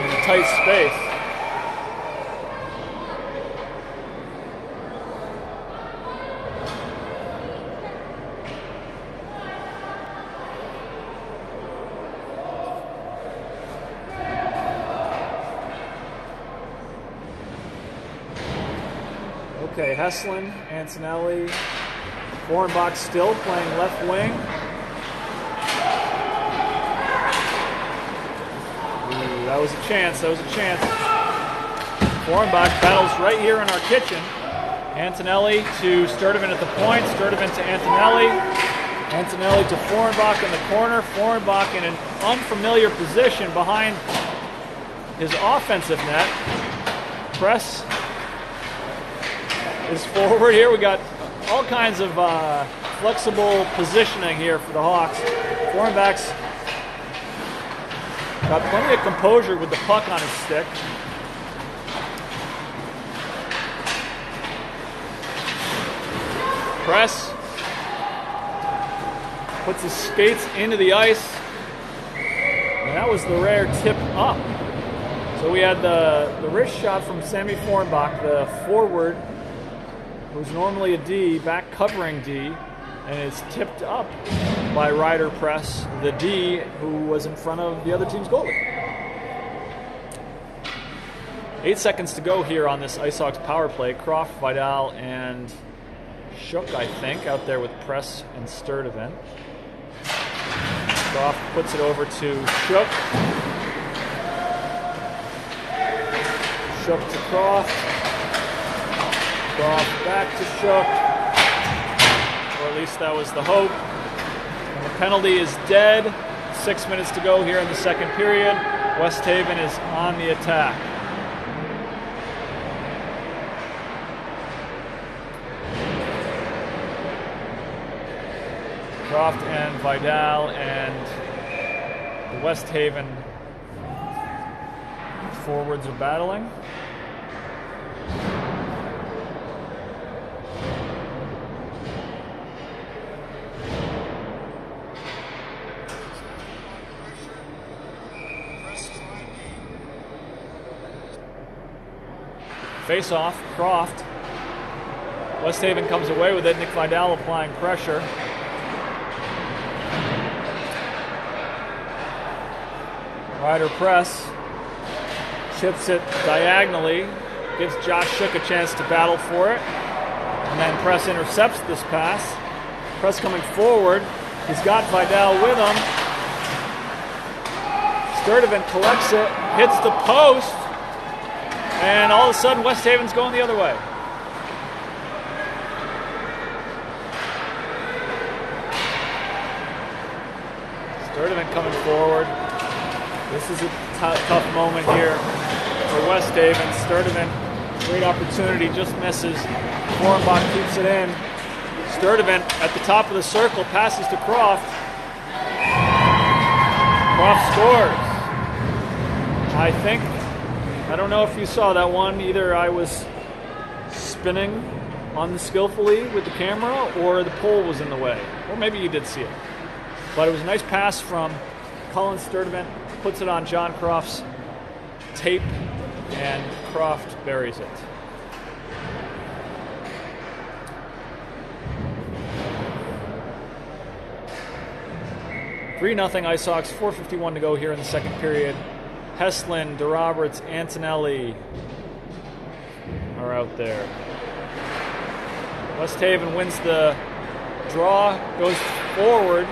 in a tight space. Okay, Heslin, Antonelli, Forenbach still playing left wing. Ooh, that was a chance, Forenbach battles right here in our kitchen. Antonelli to Sturdivant at the point, Sturdivant to Antonelli. Antonelli to Forenbach in the corner. Forenbach in an unfamiliar position behind his offensive net. Press is forward here. We got all kinds of flexible positioning here for the Hawks. Forenbach's got plenty of composure with the puck on his stick. Press puts his skates into the ice, and that was the rare tip up. So we had the wrist shot from Sammy Forenbach, the forward, who's normally a D, back covering D, and it's tipped up by Ryder Press, the D, who was in front of the other team's goalie. 8 seconds to go here on this Icehawks power play. Croft, Vidal, and Shook, I think, out there with Press and Sturdivant. Croft puts it over to Shook. Shook to Croft. Croft back to Shook. Or at least that was the hope. And the penalty is dead. 6 minutes to go here in the second period. West Haven is on the attack. Croft and Vidal and the West Haven forwards are battling. Face off, Croft. West Haven comes away with it. Nick Vidal applying pressure. Ryder Press chips it diagonally, gives Josh Shook a chance to battle for it, and then Press intercepts this pass. Press coming forward, he's got Vidal with him. Sturdivant collects it, hits the post, and all of a sudden West Haven's going the other way. Sturdivant coming forward. This is a tough moment here for West Haven. Sturdivant, great opportunity, just misses. Forenbach keeps it in. Sturdivant at the top of the circle, passes to Croft. Croft scores. I don't know if you saw that one. Either I was spinning on the skillfully with the camera or the pole was in the way. Or maybe you did see it. But it was a nice pass from Colin Sturdivant. Puts it on John Croft's tape, and Croft buries it. Three 0 Icehawks, 4:51 to go here in the second period. Heslin, DeRoberts, Antonelli are out there. West Haven wins the draw, goes forward.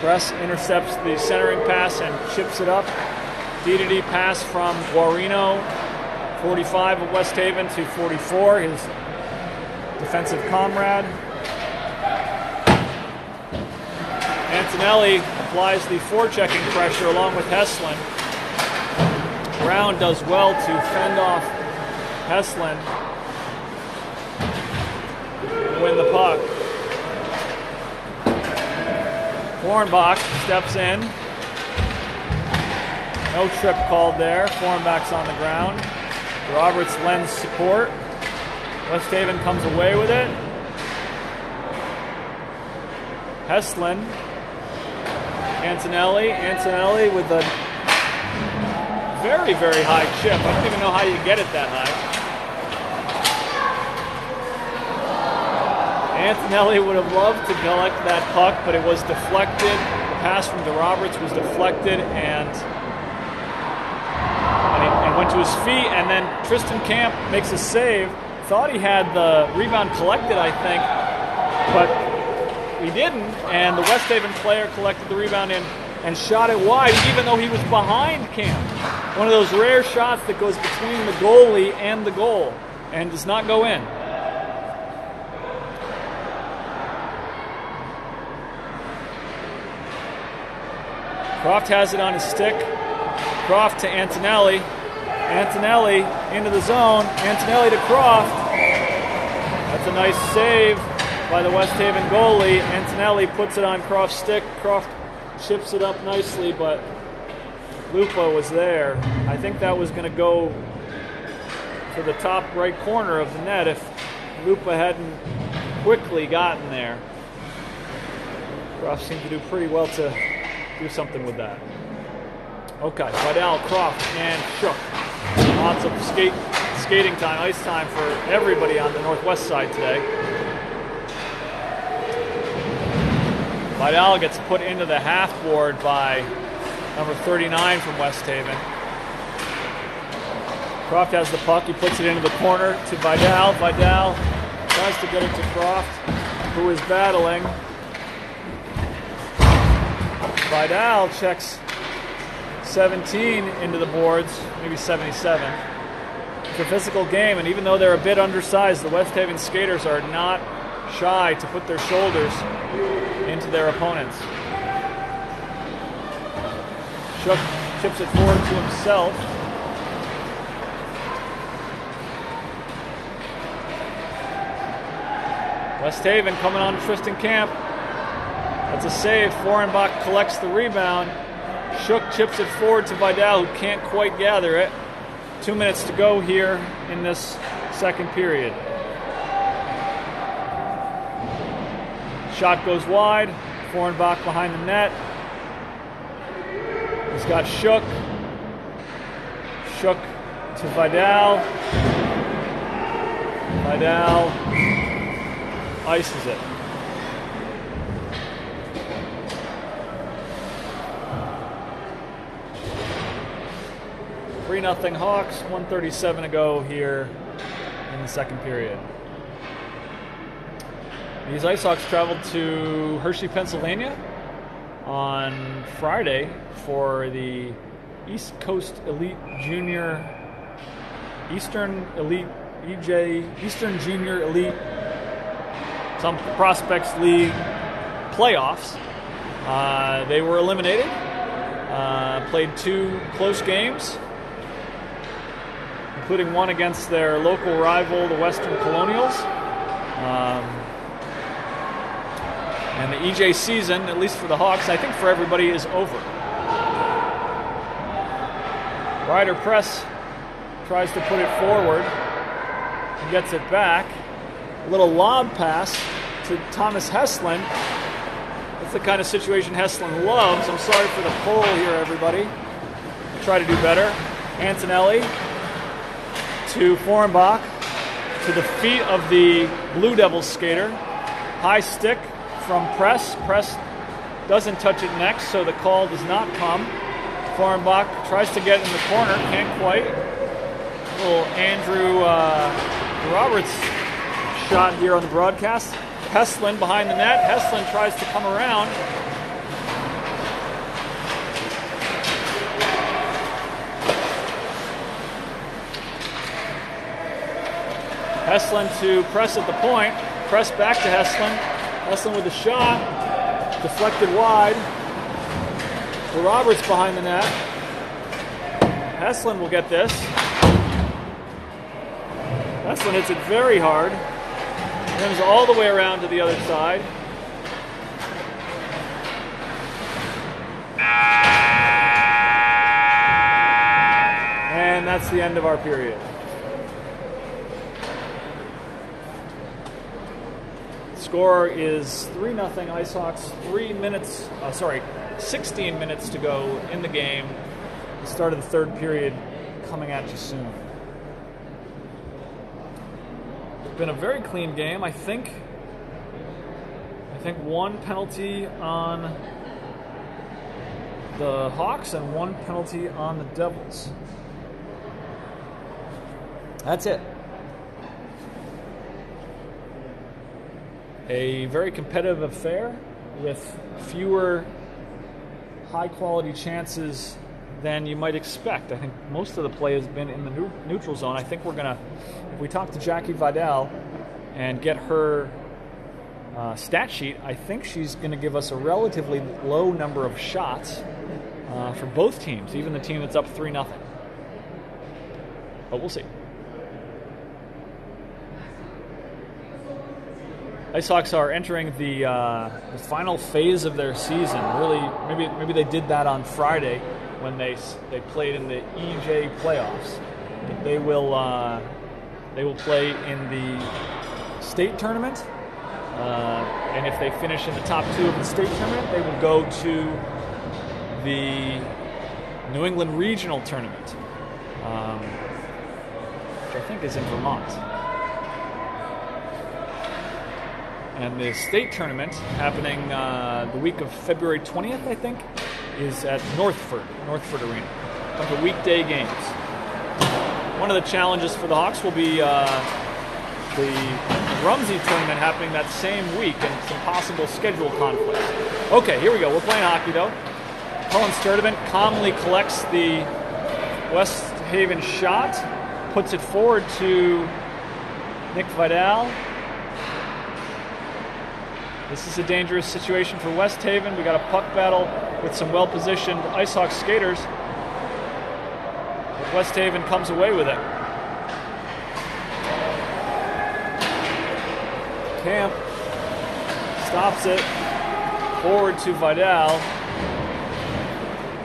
Press intercepts the centering pass and chips it up. D-to-D pass from Guarino, 45 of West Haven to 44, his defensive comrade. Antonelli applies the forechecking pressure along with Heslin. Brown does well to fend off Heslin and win the puck. Forenbach steps in. No trip called there. Forenbach's on the ground. Roberts lends support. West Haven comes away with it. Heslin. Antonelli with a very, very high chip. I don't even know how you get it that high. Antonelli would have loved to collect that puck, but it was deflected. The pass from DeRoberts was deflected and went to his feet, and then Tristan Camp makes a save. Thought he had the rebound collected, I think, but he didn't, and the West Haven player collected the rebound in and shot it wide, even though he was behind Camp. One of those rare shots that goes between the goalie and the goal. and does not go in. Croft has it on his stick. Croft to Antonelli. Antonelli into the zone. Antonelli to Croft. That's a nice save by the West Haven goalie. Antonelli puts it on Croft's stick. Croft chips it up nicely, but Lupa was there. I think that was going to go to the top right corner of the net if Lupa hadn't quickly gotten there. Croft seemed to do pretty well to do something with that. Okay, Vidal, Croft, and Shook. Lots of skating time, ice time for everybody on the northwest side today. Vidal gets put into the half board by number 39 from West Haven. Croft has the puck. He puts it into the corner to Vidal. Vidal tries to get it to Croft, who is battling. Vidal checks 17 into the boards, maybe 77. It's a physical game, and even though they're a bit undersized, the West Haven skaters are not shy to put their shoulders into their opponents. Shook chips it forward to himself. West Haven coming on Tristan Camp. That's a save. Forenbach collects the rebound. Shook chips it forward to Vidal, who can't quite gather it. 2 minutes to go here in this second period. Shot goes wide. Forenbach behind the net. He's got Shook. Shook to Vidal. Vidal ices it. Nothing Hawks, 1:37 to go here in the second period. These Icehawks traveled to Hershey, Pennsylvania on Friday for the East Coast Elite Junior, Eastern Elite, Eastern Junior Elite, some Prospects League playoffs. They were eliminated, played 2 close games, including one against their local rival, the Western Colonials. And the EJ season, at least for the Hawks, I think for everybody, is over. Ryder Press tries to put it forward. He gets it back. A little lob pass to Thomas Heslin. That's the kind of situation Heslin loves. I'm sorry for the pull here, everybody. I'll try to do better. Antonelli to Forenbach, to the feet of the Blue Devils skater. High stick from Press. Press doesn't touch it next, so the call does not come. Forenbach tries to get in the corner, can't quite. Little Andrew Roberts shot here on the broadcast. Heslin behind the net. Heslin tries to come around. Heslin to Press at the point. Press back to Heslin. Heslin with the shot. Deflected wide. To Roberts behind the net. Heslin will get this. Heslin hits it very hard. Comes all the way around to the other side. And that's the end of our period. Score is 3-0 Icehawks. 16 minutes to go in the game. The start of the third period coming at you soon. It's been a very clean game. I think one penalty on the Hawks and one penalty on the Devils. That's it. A very competitive affair with fewer high-quality chances than you might expect. I think most of the play has been in the neutral zone. I think we're going to, if we talk to Jackie Vidal and get her stat sheet, I think she's going to give us a relatively low number of shots for both teams, even the team that's up 3-0. But we'll see. Icehawks are entering the final phase of their season. Really, maybe they did that on Friday when they played in the EJ playoffs. But they will play in the state tournament, and if they finish in the top 2 of the state tournament, they will go to the New England Regional Tournament, which I think is in Vermont. And the state tournament, happening the week of February 20th, I think, is at Northford Arena. A bunch of weekday games. One of the challenges for the Hawks will be the Rumsey tournament happening that same week and some possible schedule conflicts. Okay, here we go. We're playing hockey, though. Colin Sturdivant calmly collects the West Haven shot, puts it forward to Nick Vidal. This is a dangerous situation for West Haven. We got a puck battle with some well-positioned Icehawks skaters. But West Haven comes away with it. Camp stops it. Forward to Vidal.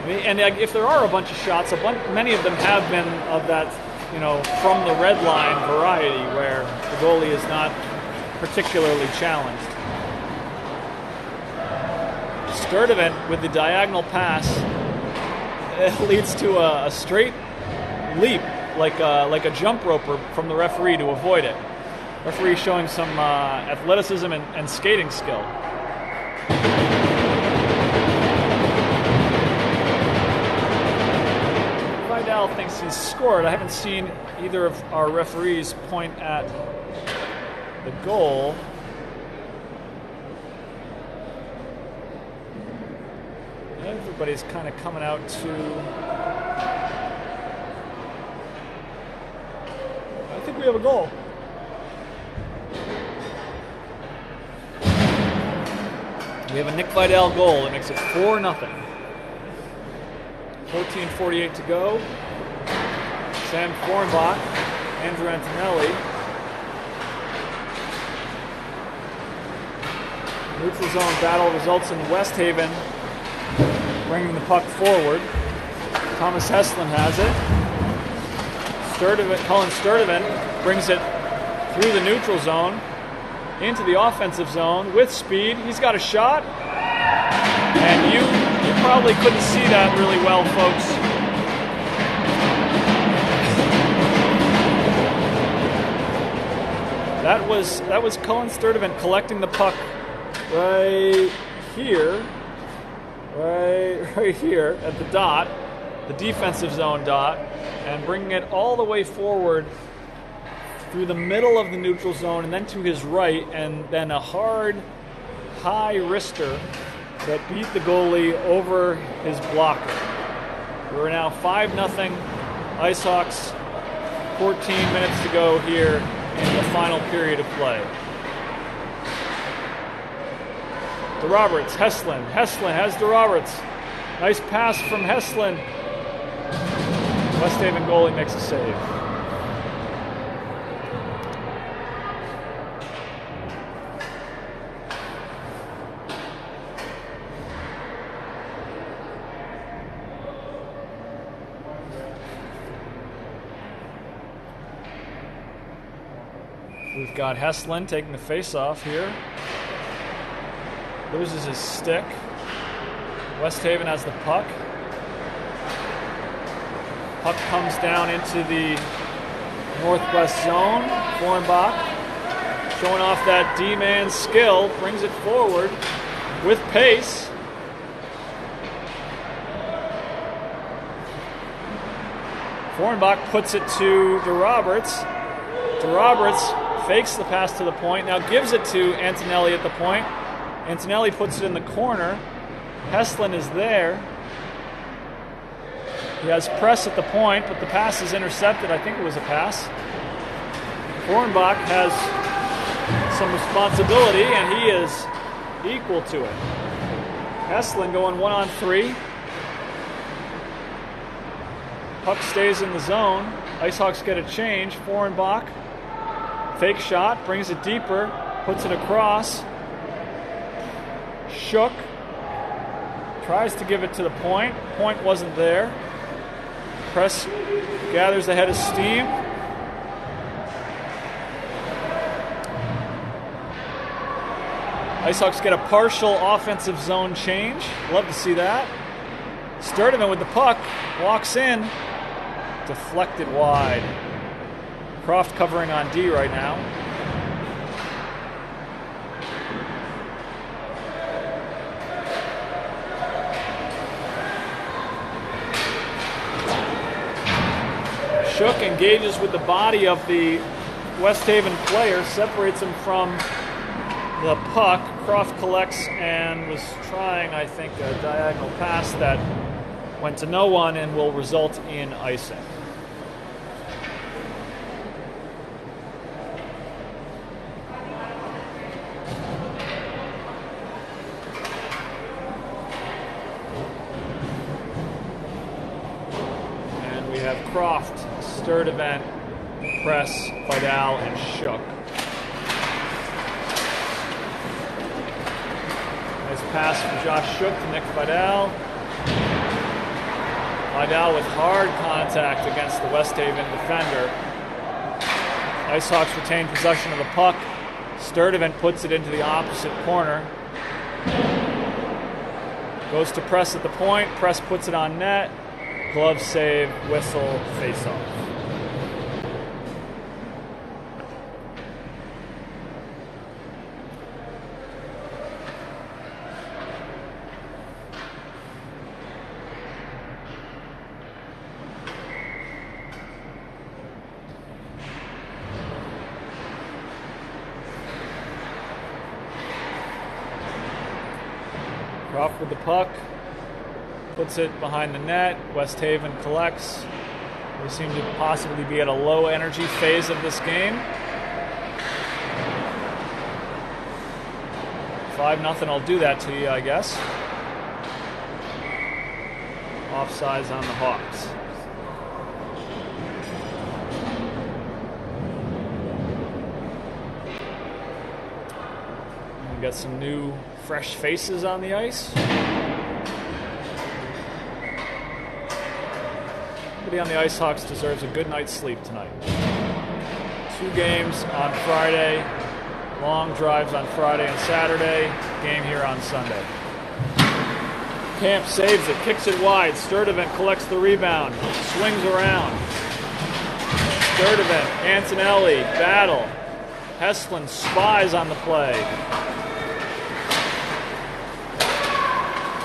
And if there are a bunch of shots, many of them have been of that, from the red line variety where the goalie is not particularly challenged. Sturdivant with the diagonal pass, it leads to a straight leap, like a jump roper from the referee to avoid it. Referee showing some athleticism and skating skill. Vidal thinks he's scored. I haven't seen either of our referees point at the goal. Everybody's kind of coming out to... I think we have a goal. We have a Nick Vidal goal that makes it 4-0. 14:48 to go. Sam Fornbach, Andrew Antonelli. Neutral zone battle results in West Haven bringing the puck forward. Thomas Heslin has it. Colin Sturdivant brings it through the neutral zone into the offensive zone with speed. He's got a shot. And you probably couldn't see that really well, folks. That was Colin Sturdivant collecting the puck right here at the dot, the defensive zone dot, and bringing it all the way forward through the middle of the neutral zone and then to his right, and then a hard, high wrister that beat the goalie over his blocker. We're now 5-0 Icehawks, 14 minutes to go here in the final period of play. DeRoberts, Heslin has DeRoberts. Nice pass from Heslin. West Haven goalie makes a save. We've got Heslin taking the face-off here. Loses his stick. West Haven has the puck. Puck comes down into the northwest zone. Fornbach showing off that D-man skill, brings it forward with pace. Fornbach puts it to DeRoberts. DeRoberts fakes the pass to the point, now gives it to Antonelli at the point. Antonelli puts it in the corner. Heslin is there. He has press at the point, but the pass is intercepted. I think it was a pass. Hornbach has some responsibility, and he is equal to it. Heslin going 1-on-3. Puck stays in the zone. Icehawks get a change. Hornbach, fake shot, brings it deeper, puts it across. Shook. Tries to give it to the point. Point wasn't there. Press gathers a head of steam. Icehawks get a partial offensive zone change. Love to see that. Sturdivant with the puck. Walks in. Deflected wide. Croft covering on D right now. Shook engages with the body of the West Haven player, separates him from the puck. Croft collects and was trying, I think, a diagonal pass that went to no one and will result in icing. And we have Croft, Sturdivant, Press, Vidal, and Shook. Nice pass from Josh Shook to Nick Vidal. Vidal with hard contact against the West Haven defender. Icehawks retain possession of the puck. Sturdivant puts it into the opposite corner. Goes to Press at the point. Press puts it on net. Glove save, whistle, face-off. Croft with the puck, puts it behind the net. West Haven collects. We seem to possibly be at a low energy phase of this game. 5-0, I'll do that to you, I guess. Offsides on the Hawks. We got some new fresh faces on the ice. Everybody on the Icehawks deserves a good night's sleep tonight. 2 games on Friday, long drives on Friday and Saturday, game here on Sunday. Camp saves it, kicks it wide. Sturdivant collects the rebound, swings around. Sturdivant, Antonelli, battle. Heslin spies on the play.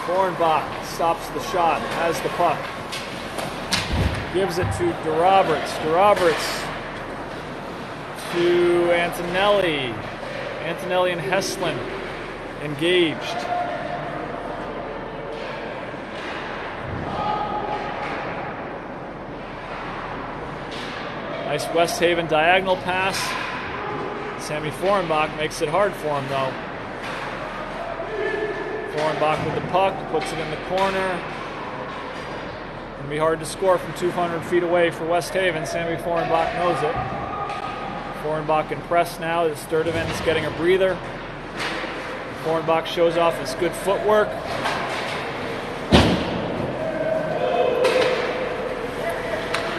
Hornbach stops the shot, has the puck. Gives it to DeRoberts. DeRoberts to Antonelli. Antonelli and Heslin engaged. Nice West Haven diagonal pass. Sammy Hornbach makes it hard for him, though. Hornbach with the puck, puts it in the corner. It'll be hard to score from 200 feet away for West Haven. Sammy Hornbach knows it. Hornbach in press now. Sturdivant is getting a breather. Hornbach shows off his good footwork.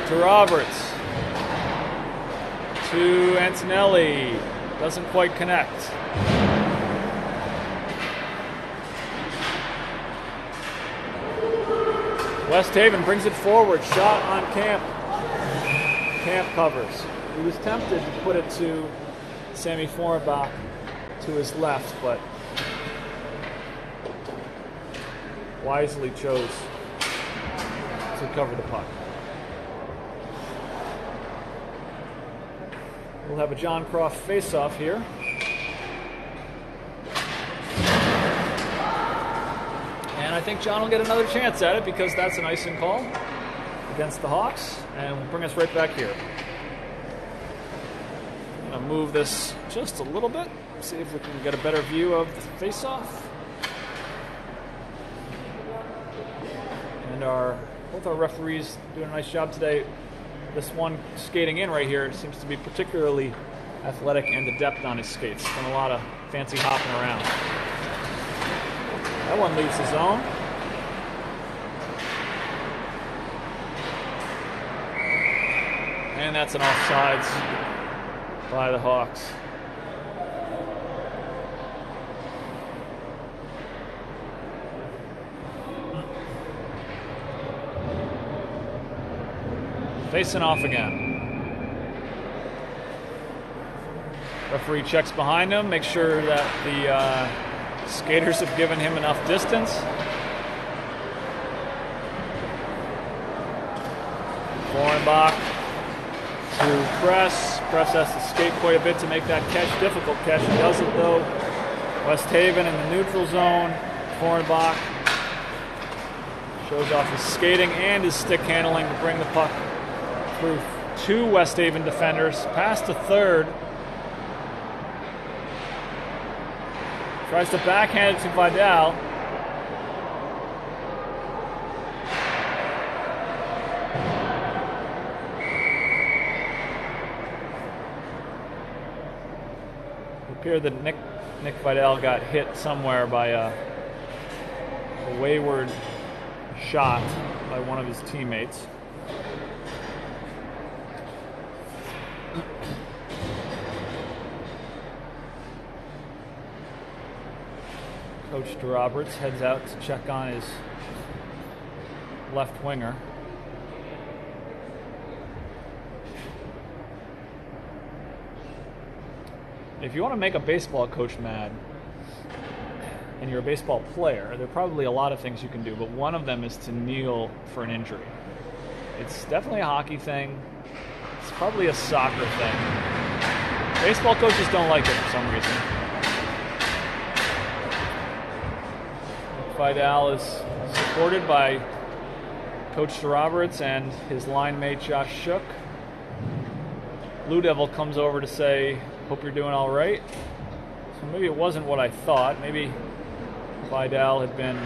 To Roberts. To Antonelli. Doesn't quite connect. West Haven brings it forward. Shot on Camp. Camp covers. He was tempted to put it to Sammy Hornbach to his left, but wisely chose to cover the puck. We'll have a John Croft face-off here. And I think John will get another chance at it because that's an icing call. against the Hawks, and will bring us right back here. I'm going to move this just a little bit, see if we can get a better view of the face-off. And both our referees doing a nice job today. This one skating in right here seems to be particularly athletic and adept on his skates. Done a lot of fancy hopping around. That one leaves the zone. And that's an offsides by the Hawks. Facing off again. Referee checks behind him, makes sure that the skaters have given him enough distance. Vorenbach to Press. Press has to skate quite a bit to make that catch. Difficult catch. He does it though. West Haven in the neutral zone. Vorenbach shows off his skating and his stick handling to bring the puck through two West Haven defenders. Past the third. Tries to backhand it to Vidal. It appeared that Nick Vidal got hit somewhere by a wayward shot by one of his teammates. Coach DeRoberts heads out to check on his left winger. If you want to make a baseball coach mad and you're a baseball player, there are probably a lot of things you can do, but one of them is to kneel for an injury. It's definitely a hockey thing. It's probably a soccer thing. Baseball coaches don't like it for some reason. Vidal is supported by Coach DeRoberts and his line mate Josh Shook. Blue Devil comes over to say, "Hope you're doing all right." So maybe it wasn't what I thought. Maybe Vidal had been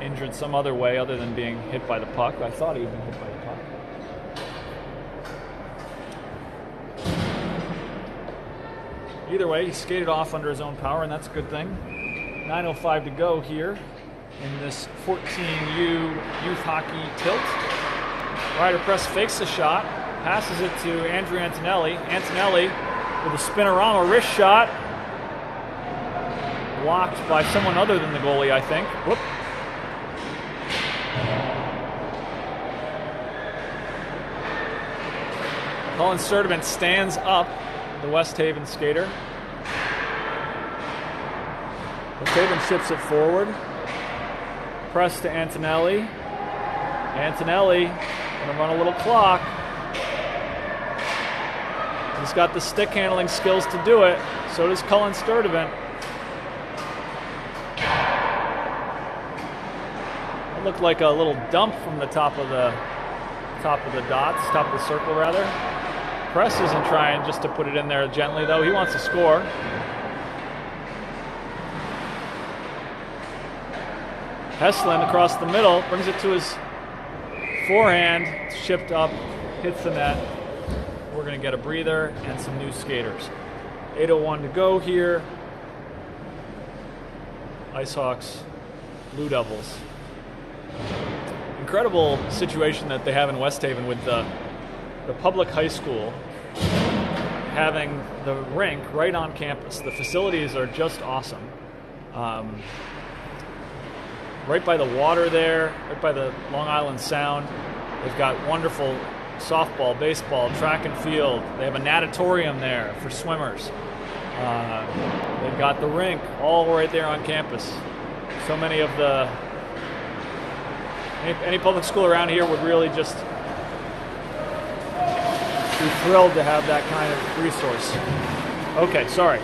injured some other way other than being hit by the puck. I thought he had been hit by the puck. Either way, he skated off under his own power, and that's a good thing. 9:05 to go here in this 14U youth hockey tilt. Ryder Press fakes the shot, passes it to Andrew Antonelli. Antonelli with a spinorama wrist shot. Blocked by someone other than the goalie, I think. Whoop. Colin Sturdivant stands up, the West Haven skater. West Haven ships it forward. Press to Antonelli. Antonelli going to run a little clock. He's got the stick handling skills to do it. So does Colin Sturdivant. It looked like a little dump from the top of the circle rather. Press isn't trying just to put it in there gently though. He wants to score. Heslin across the middle, brings it to his forehand, it's chipped up, hits the net. We're going to get a breather and some new skaters. 8:01 to go here. Icehawks, Blue Devils. Incredible situation that they have in West Haven with the public high school having the rink right on campus. The facilities are just awesome. Right by the water there, right by the Long Island Sound. They've got wonderful softball, baseball, track and field. They have a natatorium there for swimmers. They've got the rink all right there on campus. So many of any public school around here would really just be thrilled to have that kind of resource. Okay, sorry.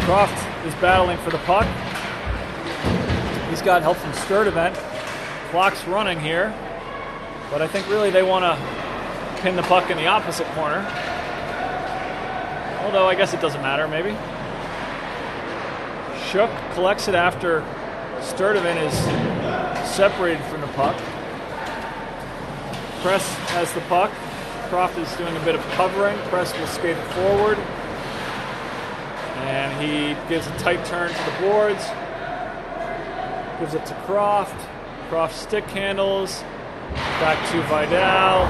Croft is battling for the puck. He's got help from Sturdivant. Clock's running here. But I think really they want to pin the puck in the opposite corner. Although I guess it doesn't matter, maybe. Shook collects it after Sturdivant is separated from the puck. Press has the puck. Croft is doing a bit of covering. Press will skate it forward. And he gives a tight turn to the boards. Gives it to Croft. Croft stick handles. Back to Vidal.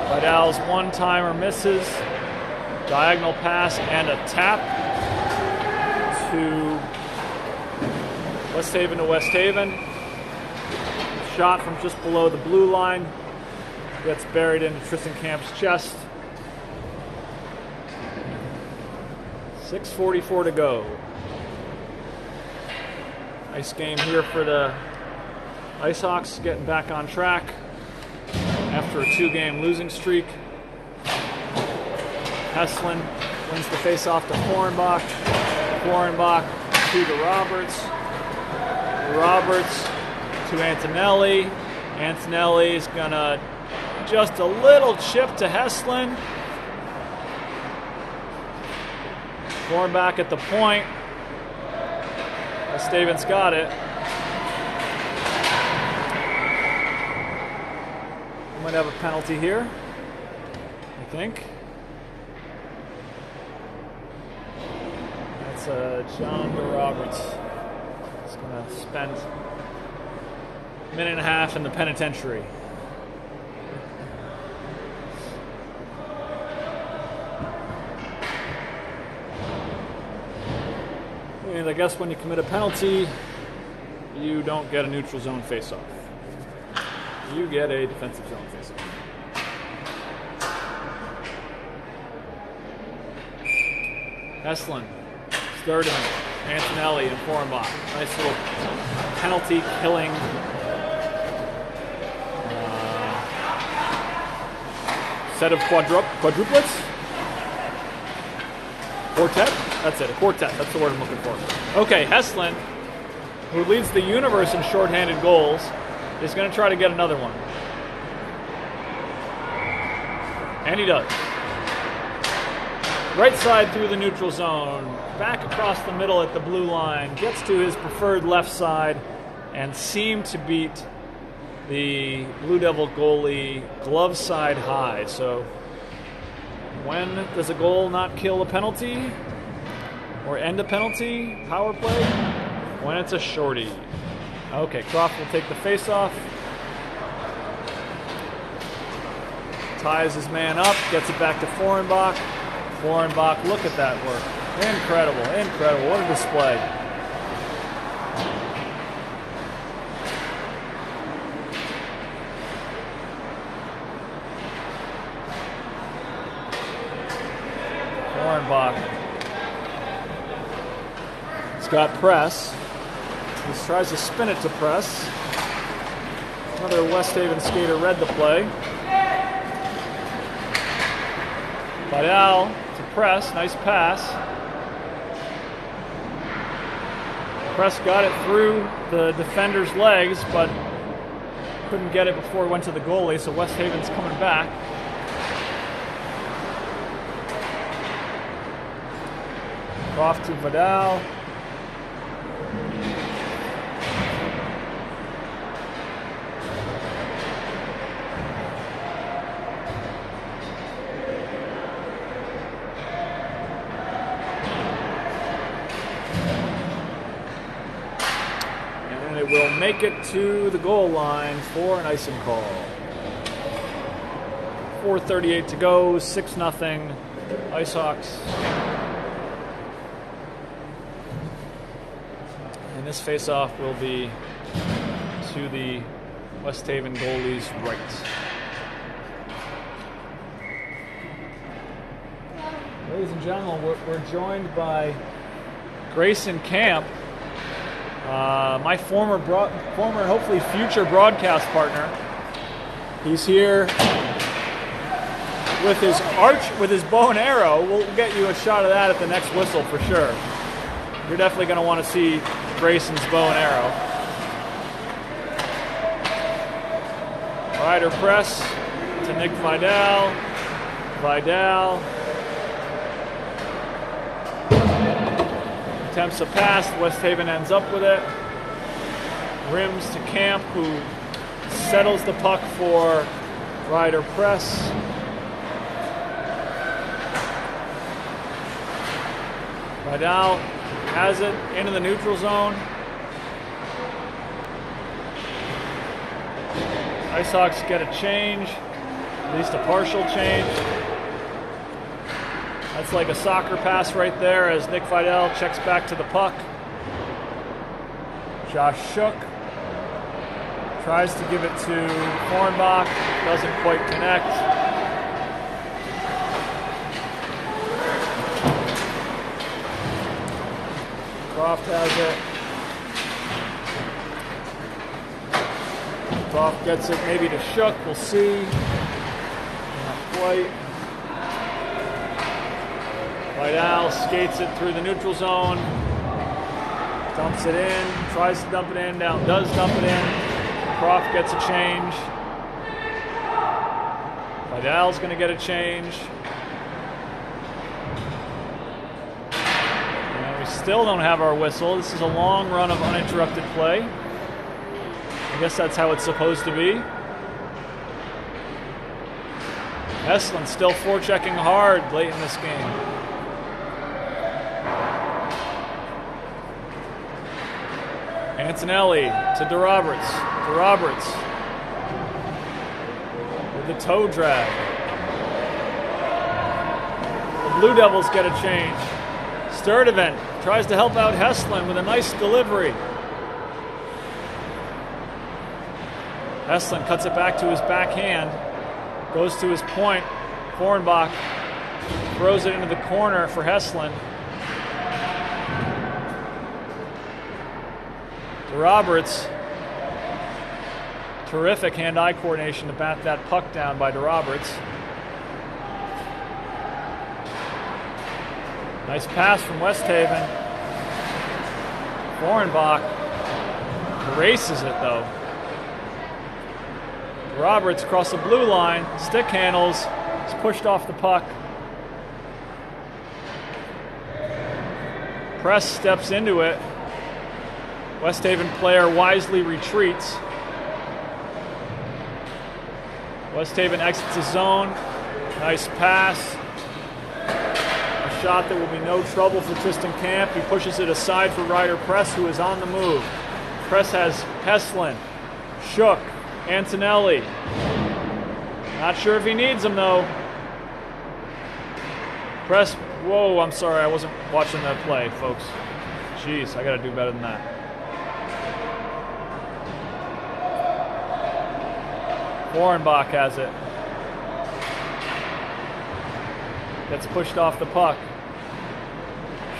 Vidal's one-timer misses. Diagonal pass and a tap to West Haven to West Haven. Shot from just below the blue line. Gets buried into Tristan Camp's chest. 6:44 to go. Nice game here for the Icehawks, getting back on track after a 2-game losing streak. Heslin wins the face-off to Forenbach. Forenbach to Roberts. Roberts to Antonelli. Antonelli is gonna just a little chip to Heslin. Forenbach at the point. Staven's got it. We might have a penalty here, I think. That's John Roberts. He's going to spend a minute and a half in the penitentiary. And I guess when you commit a penalty, you don't get a neutral zone faceoff. You get a defensive zone faceoff. Heslin, Sturdivant, Antonelli, and Forenbach. Nice little penalty killing set of quadruplets. Quartet? That's it, a quartet. That's the word I'm looking for. Okay, Heslin, who leads the universe in shorthanded goals, is going to try to get another one. And he does. Right side through the neutral zone, back across the middle at the blue line, gets to his preferred left side, and seemed to beat the Blue Devil goalie glove side high. So when does a goal not kill a penalty or end a penalty? Power play? When it's a shorty. Okay, Croft will take the face-off. Ties his man up, gets it back to Forenbach. Forenbach, look at that work. Incredible, incredible. What a display. Forenbach. He's got press. He tries to spin it to press. Another West Haven skater read the play. Vidal to Press, nice pass. Press got it through the defender's legs, but couldn't get it before it went to the goalie, so West Haven's coming back. Off to Vidal. Will make it to the goal line for an icing call. 4:38 to go, 6-0, Icehawks. And this face-off will be to the West Haven goalie's right. Ladies and gentlemen, we're joined by Grayson Camp, my former and hopefully future broadcast partner. He's here with his bow and arrow. We'll get you a shot of that at the next whistle for sure. You're definitely going to want to see Grayson's bow and arrow. Rider press to Nick Vidal. Vidal attempts a pass. West Haven ends up with it. Rims to Camp, who settles the puck for Rider press. Vidal has it into the neutral zone. Icehawks get a change, at least a partial change. That's like a soccer pass right there as Nick Vidal checks back to the puck. Josh Shook tries to give it to Hornbach, doesn't quite connect. Croft has it. Croft gets it maybe to Shook, we'll see. Not quite. Vidal skates it through the neutral zone. Dumps it in, tries to dump it in, now does dump it in. Croft gets a change. Vidal's going to get a change. And we still don't have our whistle. This is a long run of uninterrupted play. I guess that's how it's supposed to be. Heslin still forechecking hard late in this game. Antonelli to DeRoberts. DeRoberts with the toe drag. The Blue Devils get a change. Sturdivant tries to help out Heslin with a nice delivery. Heslin cuts it back to his backhand, goes to his point. Hornbach throws it into the corner for Heslin. DeRoberts, terrific hand-eye coordination to bat that puck down by DeRoberts. Nice pass from West Haven. Hornbach erases it though. Roberts across the blue line, stick handles, is pushed off the puck. Press steps into it. West Haven player wisely retreats. West Haven exits the zone. Nice pass. A shot that will be no trouble for Tristan Camp. He pushes it aside for Ryder Press, who is on the move. Press has Heslin, Shook, Antonelli. Not sure if he needs him though. Press, whoa, I'm sorry, I wasn't watching that play, folks. Jeez, I gotta do better than that. Warrenbach has it. Gets pushed off the puck.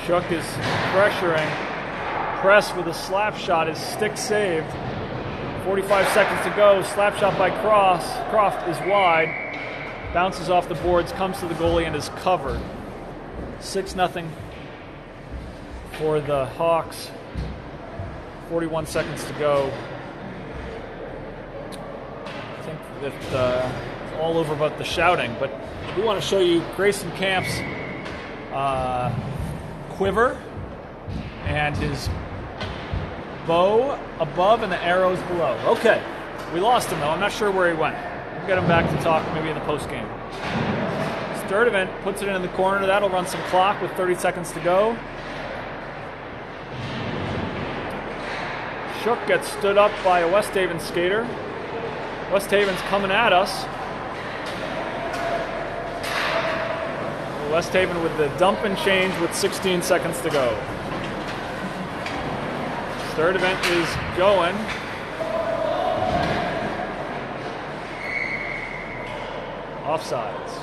Shook is pressuring. Press with a slap shot, his stick saved. 45 seconds to go. Slap shot by Croft is wide. Bounces off the boards, comes to the goalie, and is covered. 6-0 for the Hawks. 41 seconds to go. I think that it's all over about the shouting, but we want to show you Grayson Camp's quiver and his bow above and the arrows below. Okay, we lost him though. I'm not sure where he went. We'll get him back to talk maybe in the post game. Sturdivant puts it in the corner. That'll run some clock with 30 seconds to go. Shook gets stood up by a West Haven skater. West Haven's coming at us. West Haven with the dump and change with 16 seconds to go. Sturdivant is going. Offsides.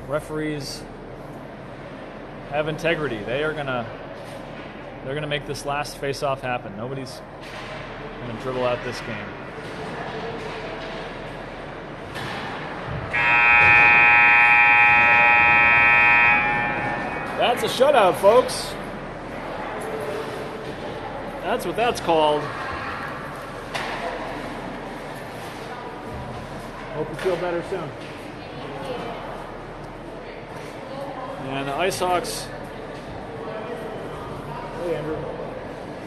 Referees have integrity. They're gonna make this last face-off happen. Nobody's gonna dribble out this game. That's a shutout, folks. That's what that's called. Hope you feel better soon. And the Icehawks, hey Andrew,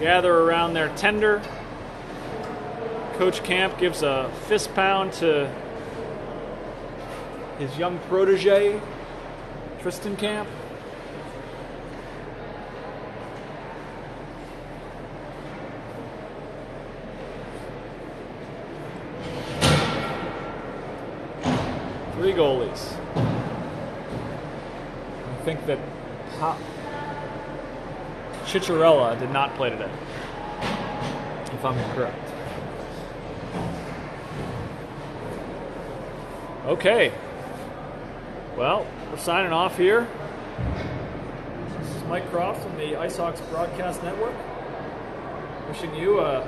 gather around their tender. Coach Camp gives a fist pound to his young protege, Tristan Camp. Three goalies. I think that Ciccarella did not play today, if I'm correct. Okay. Well, we're signing off here. This is Mike Croft from the Icehawks Broadcast Network. Wishing you a